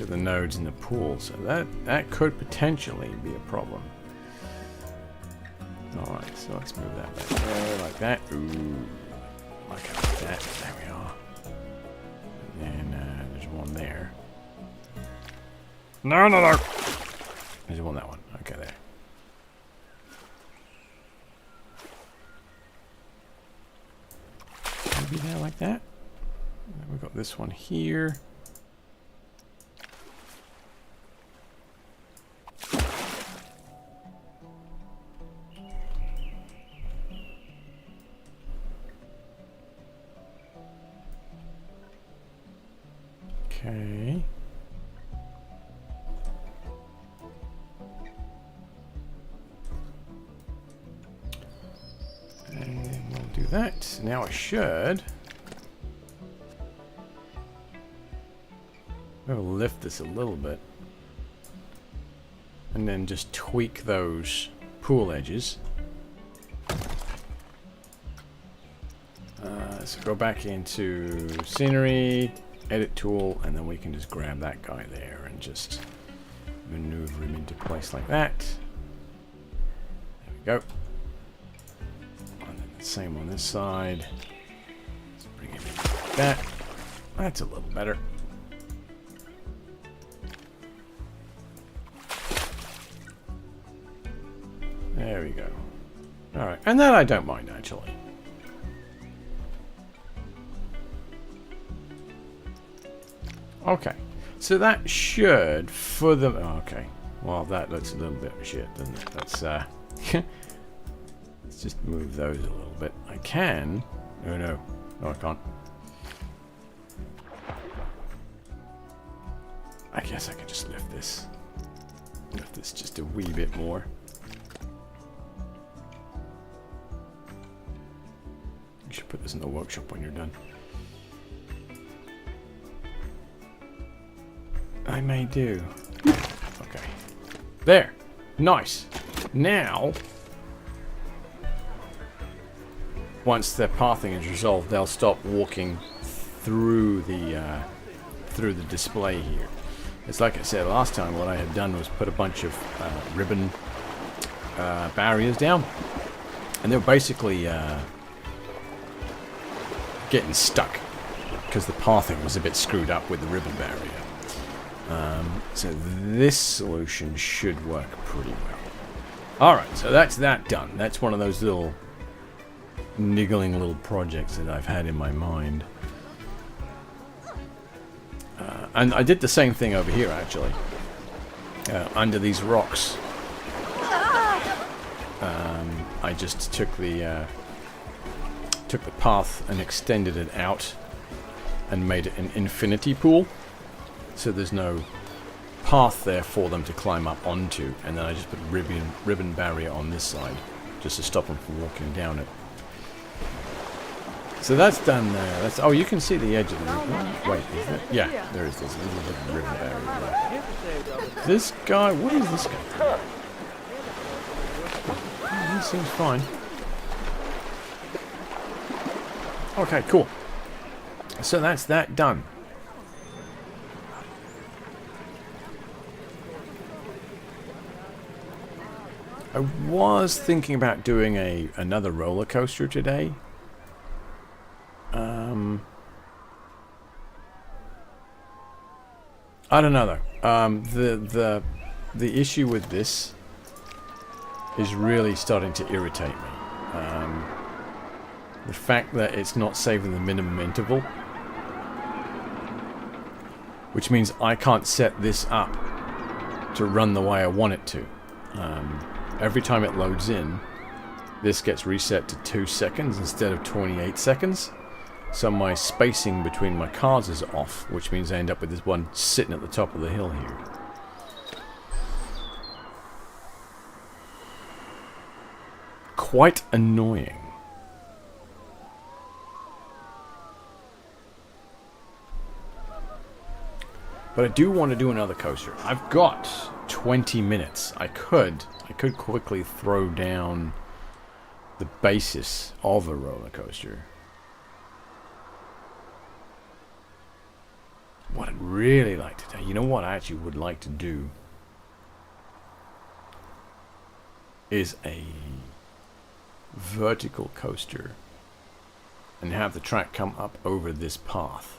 the nodes in the pool, so that could potentially be a problem. Alright, so let's move that back there, like that. Ooh, like that. There we are. And then there's one there. No! There's one, that one. Okay, there. Maybe there, like that. And then we've got this one here. Okay. And then we'll do that. Now I should. We'll lift this a little bit. And then just tweak those pool edges. So go back into scenery, edit tool, and then we can just grab that guy there and just maneuver him into place like that. There we go. And then the same on this side. Let's bring him in like that. That's a little better. There we go. Alright, and that I don't mind actually. Okay, so that should, for the... okay, well that looks a little bit of shit, doesn't it? Let's, let's just move those a little bit. I can... oh no, no I can't. I guess I can just lift this. Lift this just a wee bit more. You should put this in the workshop when you're done. I may do. Okay. There. Nice. Now, once the pathing is resolved, they'll stop walking through the display here. It's like I said last time, what I had done was put a bunch of ribbon barriers down, and they were basically getting stuck because the pathing was a bit screwed up with the ribbon barrier. So this solution should work pretty well. Alright, so that's that done. That's one of those little niggling little projects that I've had in my mind. And I did the same thing over here actually. Under these rocks. I just took the path and extended it out and made it an infinity pool. So there's no path there for them to climb up onto, and then I just put ribbon barrier on this side just to stop them from walking down it. So that's done there. That's, oh, you can see the edge of the river. Oh, wait, is it? Yeah, there is this little bit of river barrier there. This guy, what is this guy? Oh, he seems fine. Okay, cool. So that's that done. I was thinking about doing another roller coaster today. I don't know though. The issue with this is really starting to irritate me. The fact that it's not saving the minimum interval, which means I can't set this up to run the way I want it to. Every time it loads in, this gets reset to 2 seconds instead of 28 seconds. So my spacing between my cars is off, which means I end up with this one sitting at the top of the hill here. Quite annoying. But I do want to do another coaster. I've got 20 minutes. I could quickly throw down the basis of a roller coaster. What I'd really like to do, you know what I actually would like to do, is a vertical coaster and have the track come up over this path.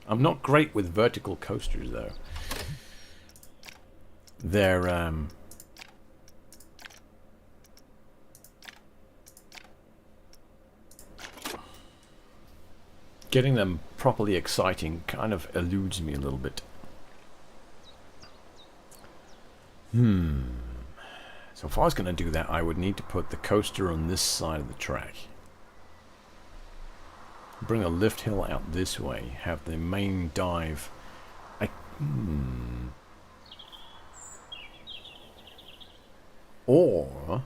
I'm not great with vertical coasters though. They're getting them properly exciting kind of eludes me a little bit. So if I was going to do that, I would need to put the coaster on this side of the track. Bring a lift hill out this way. Have the main dive. Or,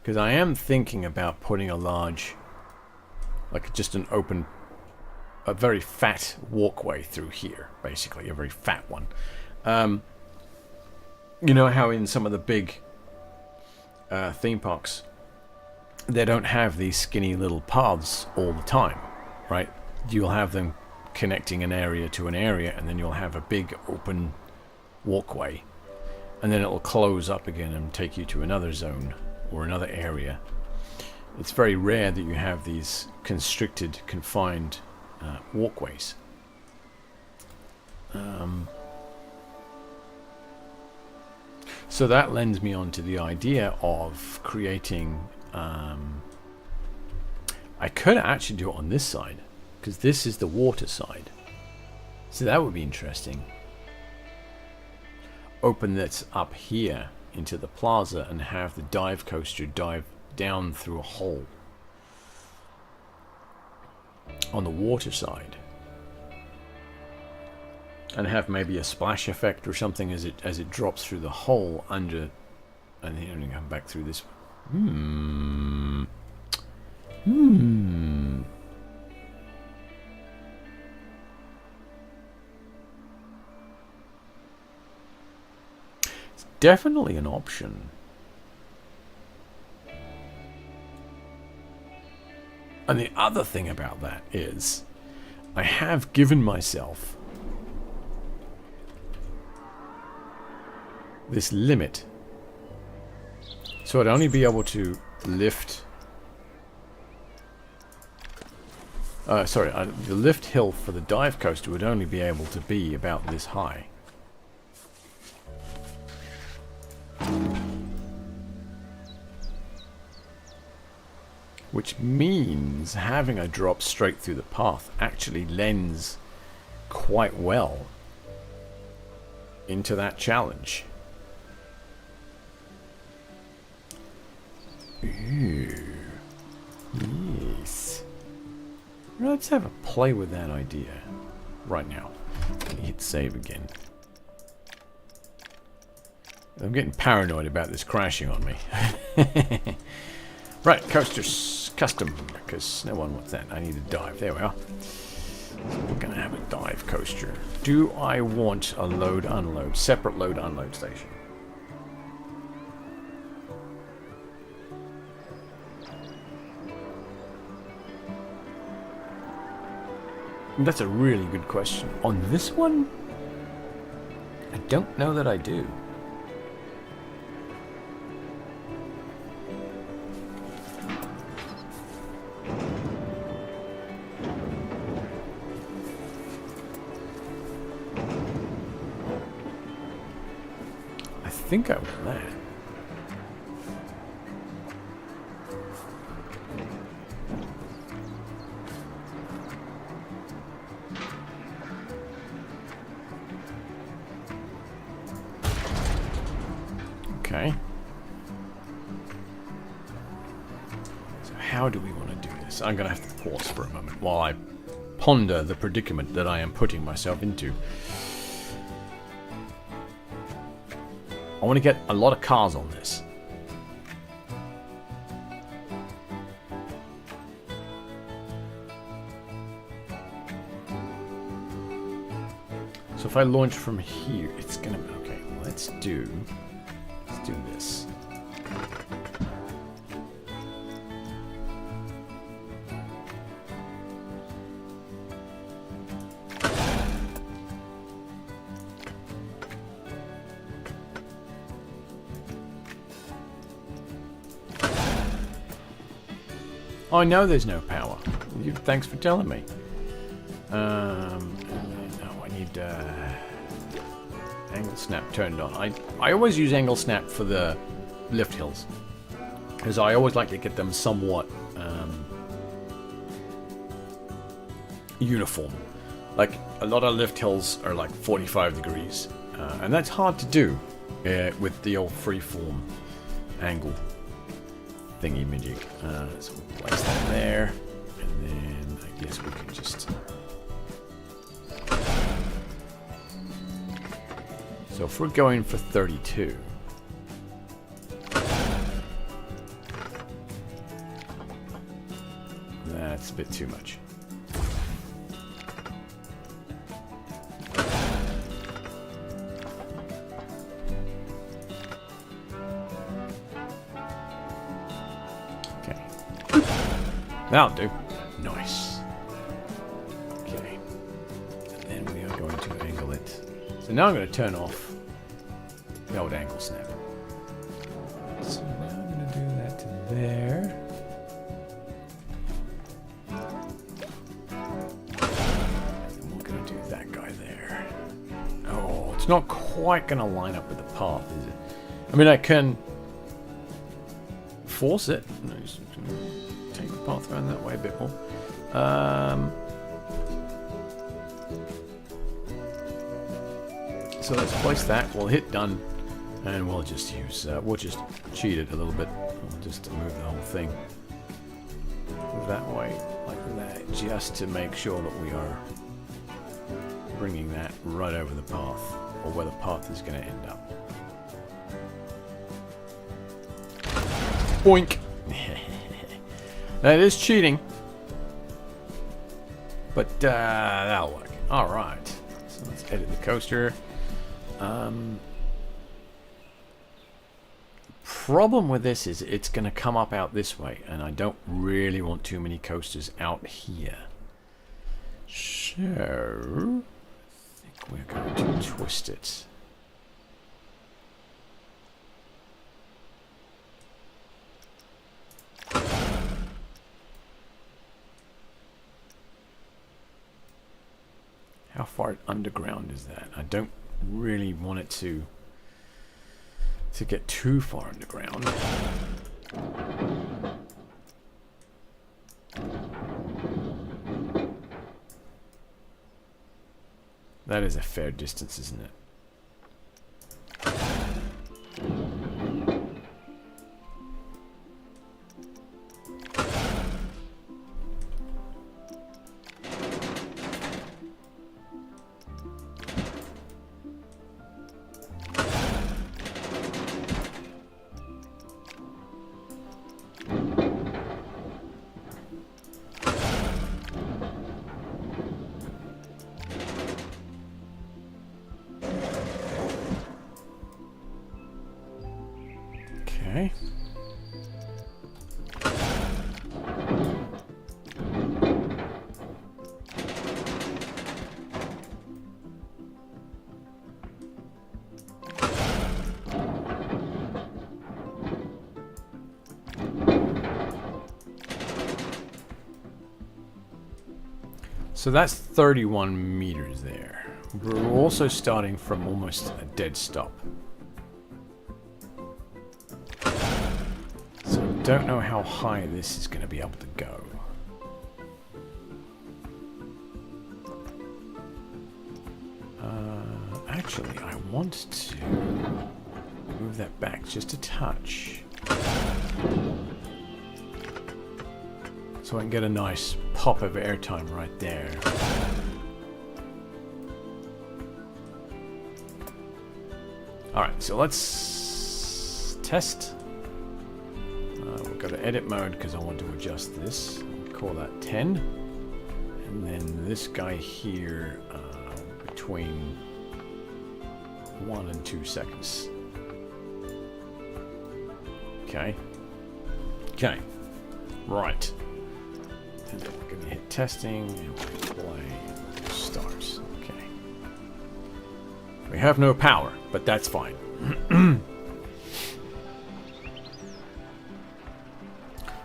because I am thinking about putting a large, like just an open, a very fat walkway through here, basically, a very fat one. You know how in some of the big theme parks, they don't have these skinny little paths all the time, right? You'll have them connecting an area to an area, and then you'll have a big open walkway, and then it'll close up again and take you to another zone or another area. It's very rare that you have these constricted, confined walkways. So that lends me on to the idea of creating... I could actually do it on this side, because this is the water side. So that would be interesting. Open this up here into the plaza and have the dive coaster dive down through a hole on the water side, and have maybe a splash effect or something as it drops through the hole under, and then come back through this. It's definitely an option. And the other thing about that is, I have given myself this limit. So I'd only be able to lift... the lift hill for the dive coaster would only be able to be about this high. Which means having a drop straight through the path actually lends quite well into that challenge. Ooh. Yes. Let's have a play with that idea right now. Hit save again. I'm getting paranoid about this crashing on me. Right, coasters custom, because no one wants that. I need a dive. There we are. So we're going to have a dive coaster. Do I want a load unload, separate load unload station? That's a really good question. On this one, I don't know that I do. I think I want that. Okay. So how do we want to do this? I'm going to have to pause for a moment while I ponder the predicament that I am putting myself into. I want to get a lot of cars on this. So if I launch from here, it's going to... Okay, let's do this. Oh, I know there's no power. Thanks for telling me. No, I need angle snap turned on. I always use angle snap for the lift hills, because I always like to get them somewhat uniform. Like a lot of lift hills are like 45 degrees, and that's hard to do with the old freeform angle thingy majig. So we'll place that there, and then I guess we can just... So if we're going for 32, that's a bit too much. Okay. That'll do. Nice. Okay. And then we are going to angle it. So now I'm going to turn off the old angle snap. So now I'm going to do that to there. And we're going to do that guy there. Oh, it's not quite going to line up with the path, is it? I mean, I can force it. Just take the path around that way a bit more. So let's place that. We'll hit done, and we'll just use. We'll just cheat it a little bit. We'll just move the whole thing that way, like that, just to make sure that we are bringing that right over the path, or where the path is going to end up. Boink. That is cheating, but that'll work. All right. So let's edit the coaster. Problem with this is it's going to come up out this way, and I don't really want too many coasters out here. So I think we're going to twist it. How far underground is that? I don't really want it to get too far underground. That is a fair distance, isn't it? Okay. So that's 31 meters there. We're also starting from almost a dead stop. So I don't know how high this is going to be able to go. Actually, I want to move that back just a touch. So I can get a nice pop of airtime right there. Alright, so let's test. We'll go to edit mode because I want to adjust this. I'll call that 10. And then this guy here between 1 and 2 seconds. Okay. Okay. Right. And then we're going to hit testing and we'll play stars. Okay. We have no power, but that's fine.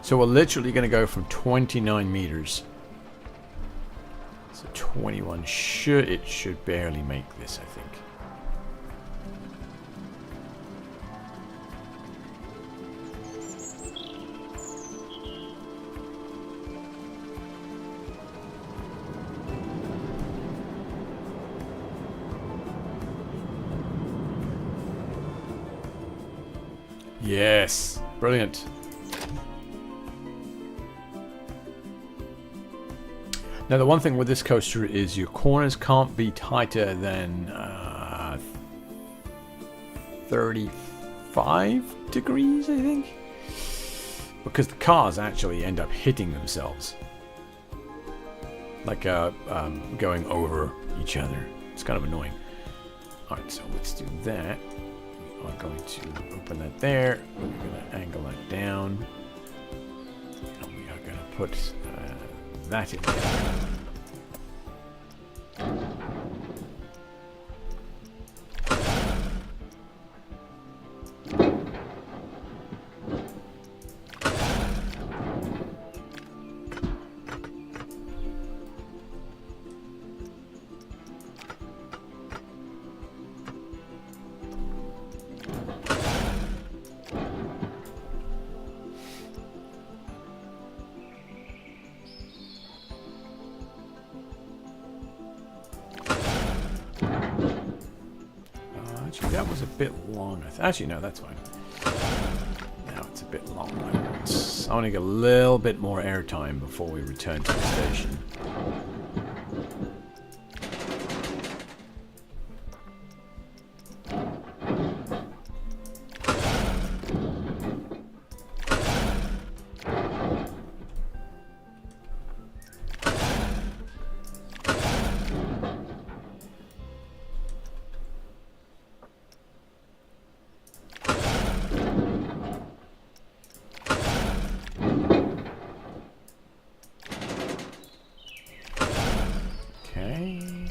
So we're literally going to go from 29 meters. So 21 should barely make this, I think. Yes, brilliant. Now the one thing with this coaster is your corners can't be tighter than 35 degrees, I think, because the cars actually end up hitting themselves, like going over each other. It's kind of annoying. All right, so let's do that. We are going to open that there. We're going to angle that down, and we are going to put that in there. Actually, that was a bit long. Actually, no, that's fine. Now it's a bit long. I want to get a little bit more airtime before we return to the station.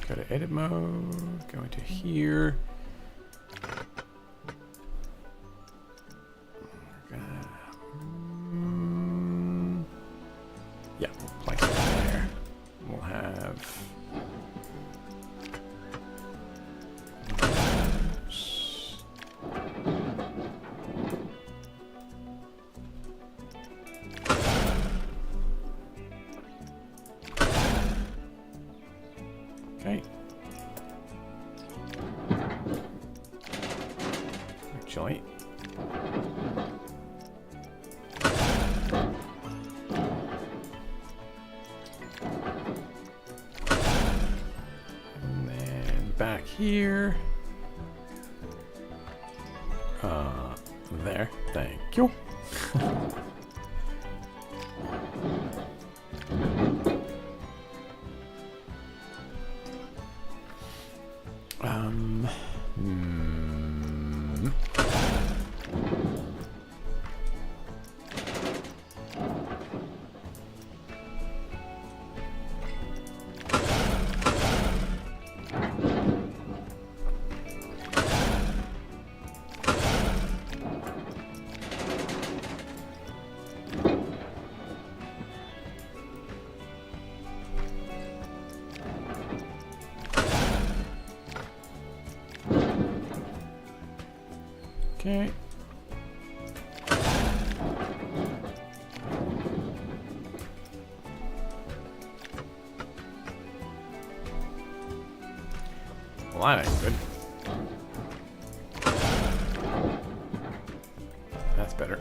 Go to edit mode, go into here. Yeah, we'll place it there. We'll have okay. Actually, and then back here. There. Thank you. Okay. Well, that ain't good. That's better.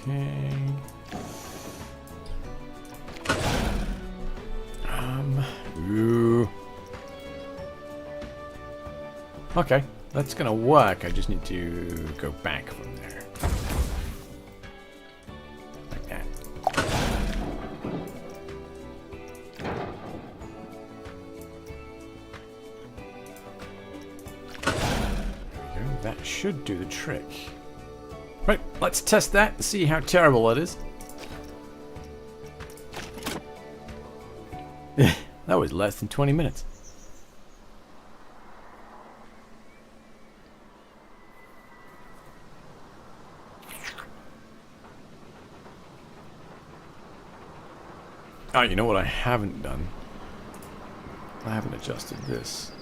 Okay. Ooh. Okay, that's gonna work. I just need to go back from there. Like that. There we go. That should do the trick. Right, let's test that and see how terrible it is. That was less than 20 minutes. Oh, you know what I haven't done? I haven't adjusted this.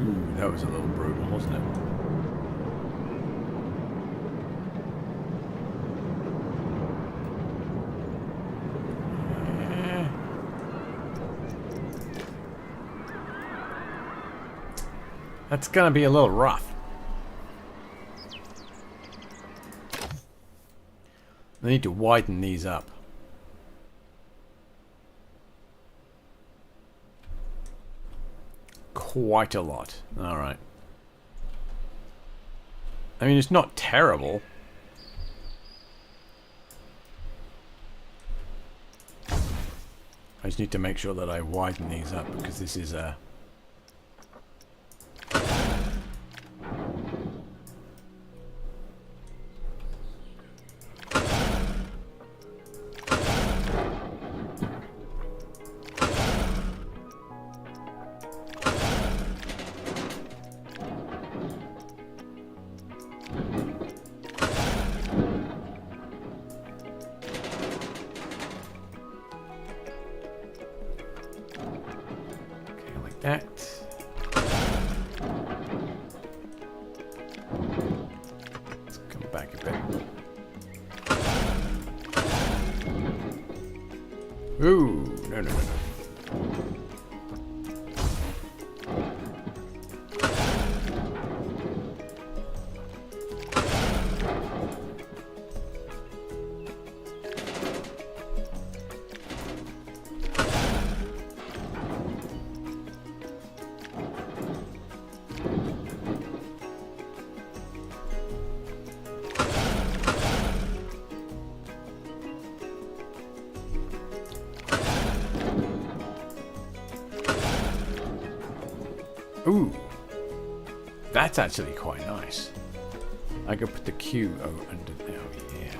Ooh, that was a little brutal, wasn't it? That's gonna be a little rough. I need to widen these up. Quite a lot. Alright. I mean, it's not terrible. I just need to make sure that I widen these up because this is a... that. Let's come back a bit. Ooh, no, no, no, no. Ooh, that's actually quite nice. I could put the Q under there. Oh, yeah.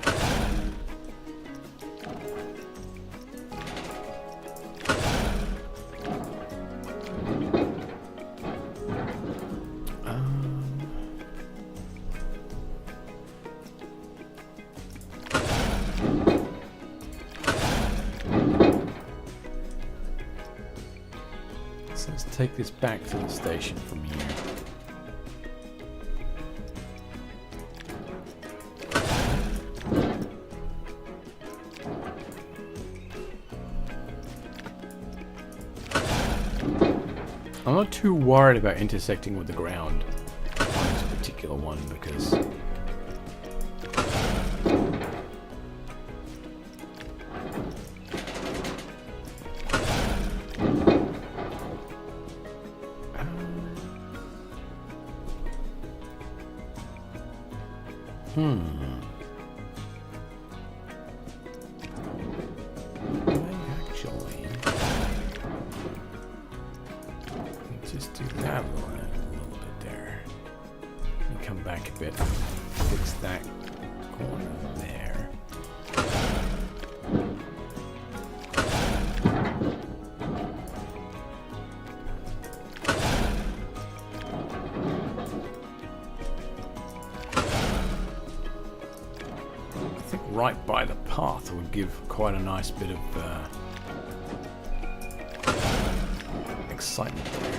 So let's take this back to the station from here. I'm not too worried about intersecting with the ground on this particular one because actually just do that a little bit there. And come back a bit. Fix that corner there. I think right by the path would give quite a nice bit of excitement there.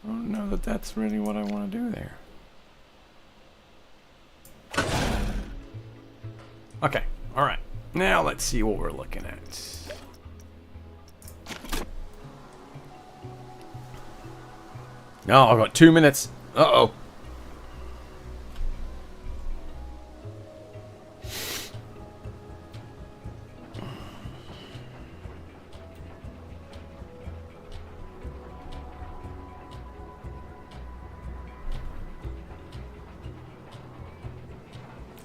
I don't know that that's really what I want to do there. Okay, alright. Now let's see what we're looking at. No, I've got 2 minutes. Uh-oh.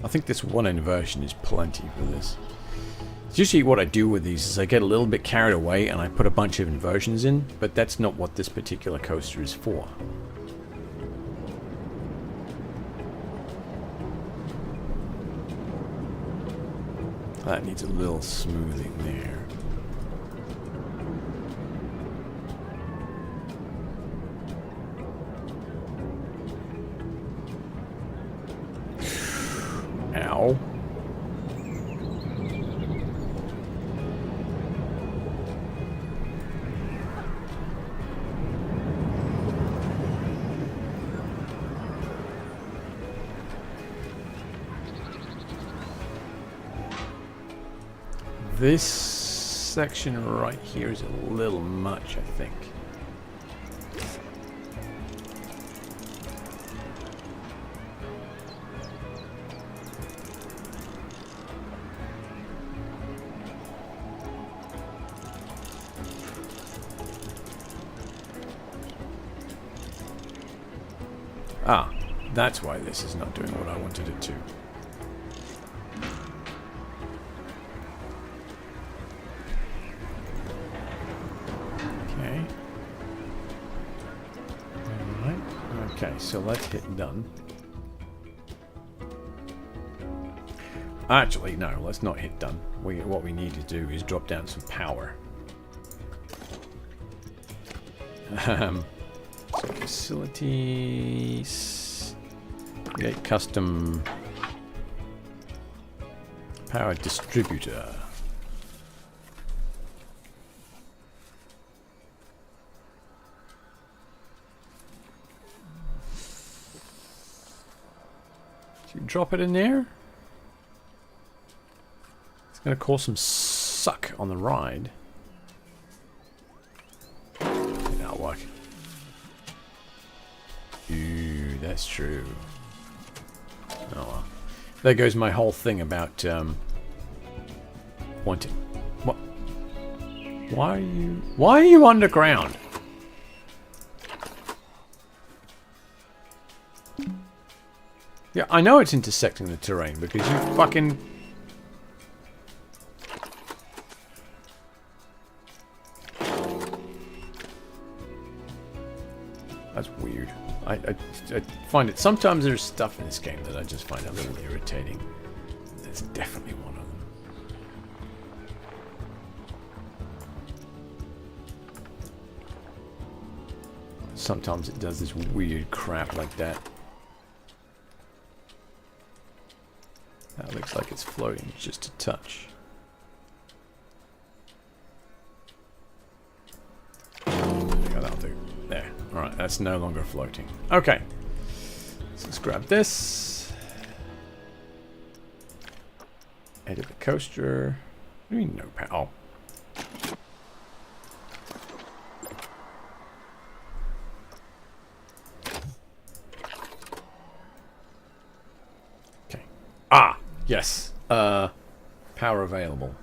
I think this one inversion is plenty for this. It's usually what I do with these is I get a little bit carried away and I put a bunch of inversions in, but that's not what this particular coaster is for. That needs a little smoothing there. Ow. This section right here is a little much, I think. Ah, that's why this is not doing what I wanted it to. Okay. Alright. Okay, so let's hit done. Actually, no, let's not hit done. What we need to do is drop down some power. So facilities, create custom power distributor. Do you drop it in there? It's going to cause some suck on the ride. That'll work. Ooh, that's true. Oh well. There goes my whole thing about wanting. What? Why are you underground? Yeah, I know it's intersecting the terrain because you fucking. That's weird. I find it. Sometimes there's stuff in this game that I just find a little irritating. That's definitely one of them. Sometimes it does this weird crap like that. That looks like it's floating just a touch. Alright, that's no longer floating. Okay. So let's grab this. Edit the coaster. What do you mean no power? Oh. Okay. Ah! Yes. Power available.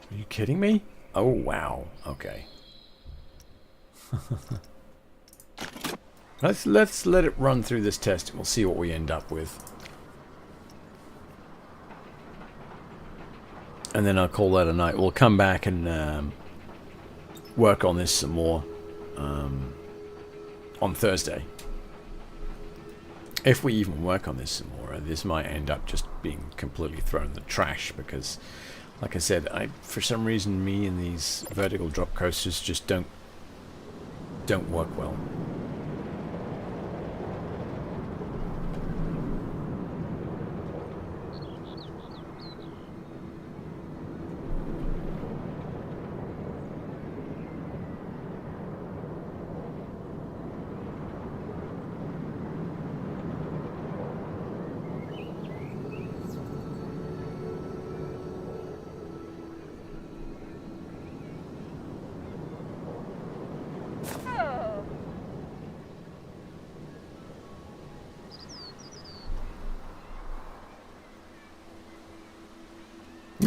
Are you kidding me? Oh, wow. Okay. Let's let it run through this test and we'll see what we end up with. And then I'll call that a night. We'll come back and work on this some more on Thursday. If we even work on this some more, this might end up just being completely thrown in the trash because, like I said, for some reason me and these vertical drop coasters just don't work well.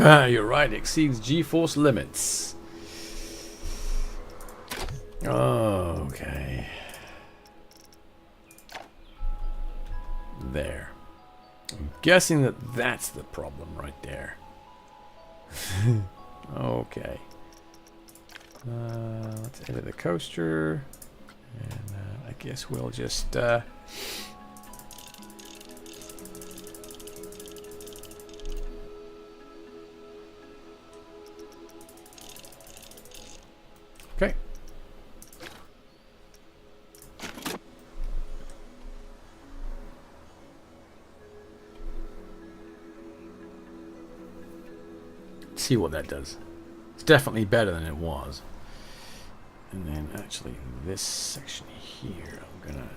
Ah, you're right. Exceeds G-force limits. Okay. There. I'm guessing that that's the problem right there. Okay. Let's edit the coaster. And I guess we'll just... Okay. Let's see what that does. It's definitely better than it was. And then actually this section here, I'm gonna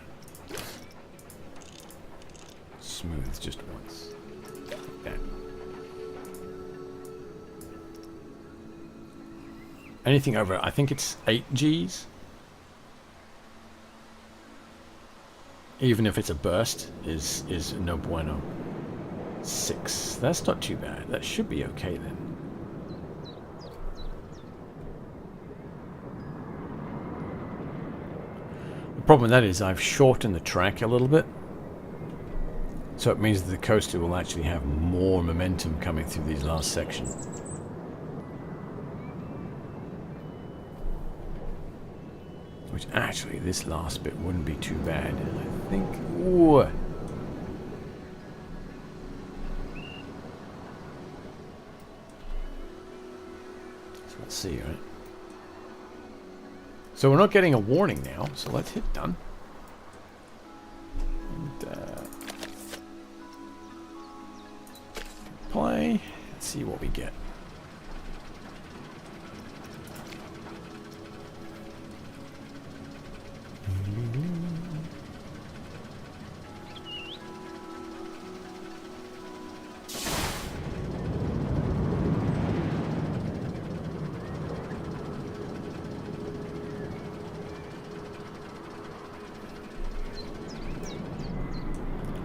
smooth just once. Like that. Anything over, I think it's 8 Gs. Even if it's a burst, is no bueno. 6. That's not too bad. That should be okay then. The problem with that is I've shortened the track a little bit. So it means that the coaster will actually have more momentum coming through these last sections. Which actually, this last bit wouldn't be too bad. I think... Ooh. So let's see, right? So we're not getting a warning now, so let's hit done. And, play. Let's see what we get.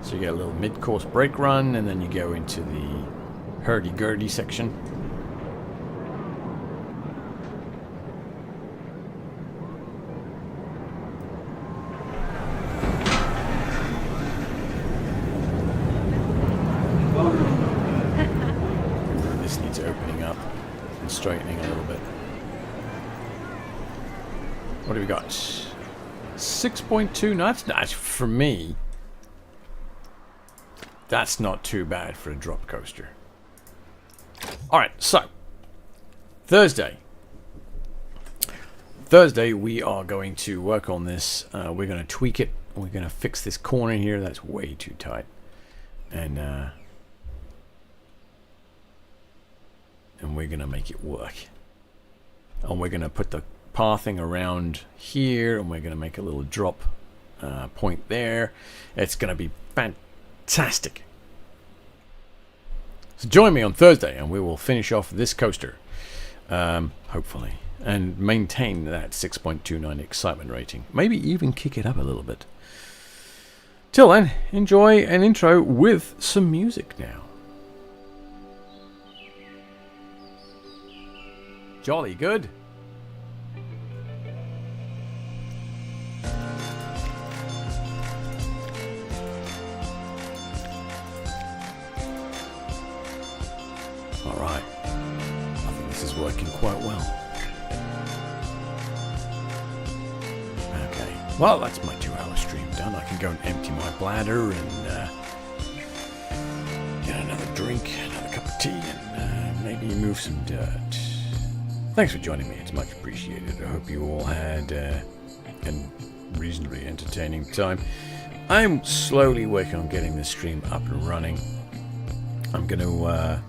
So you get a little mid-course brake run, and then you go into the hurdy-gurdy section. This needs opening up and straightening a little bit. What do we got? 6.2. No, that's not for me. That's not too bad for a drop coaster. Alright, so Thursday we are going to work on this. We're going to tweak it. We're going to fix this corner here. That's way too tight. And and we're going to make it work. And we're going to put the pathing around here, and we're going to make a little drop point there. It's going to be fantastic. So join me on Thursday, and we will finish off this coaster, hopefully, and maintain that 6.29 excitement rating. Maybe even kick it up a little bit. Till then, enjoy an intro with some music now. Jolly good. Alright, I think this is working quite well. Okay, well, that's my 2-hour stream done. I can go and empty my bladder and get another drink, another cup of tea, and maybe move some dirt. Thanks for joining me, it's much appreciated. I hope you all had a reasonably entertaining time. I'm slowly working on getting this stream up and running. I'm going to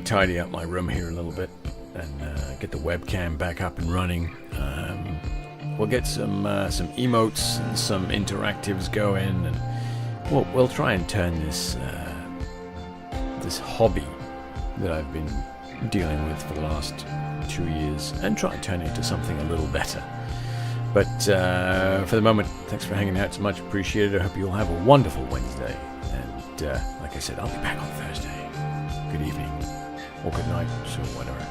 tidy up my room here a little bit and get the webcam back up and running. We'll get some emotes and some interactives going, and we'll try and turn this hobby that I've been dealing with for the last 2 years and try and turn it into something a little better. But for the moment, thanks for hanging out. It's much appreciated. I hope you all have a wonderful Wednesday. And like I said, I'll be back on Thursday. Good evening. Or good night, so whatever.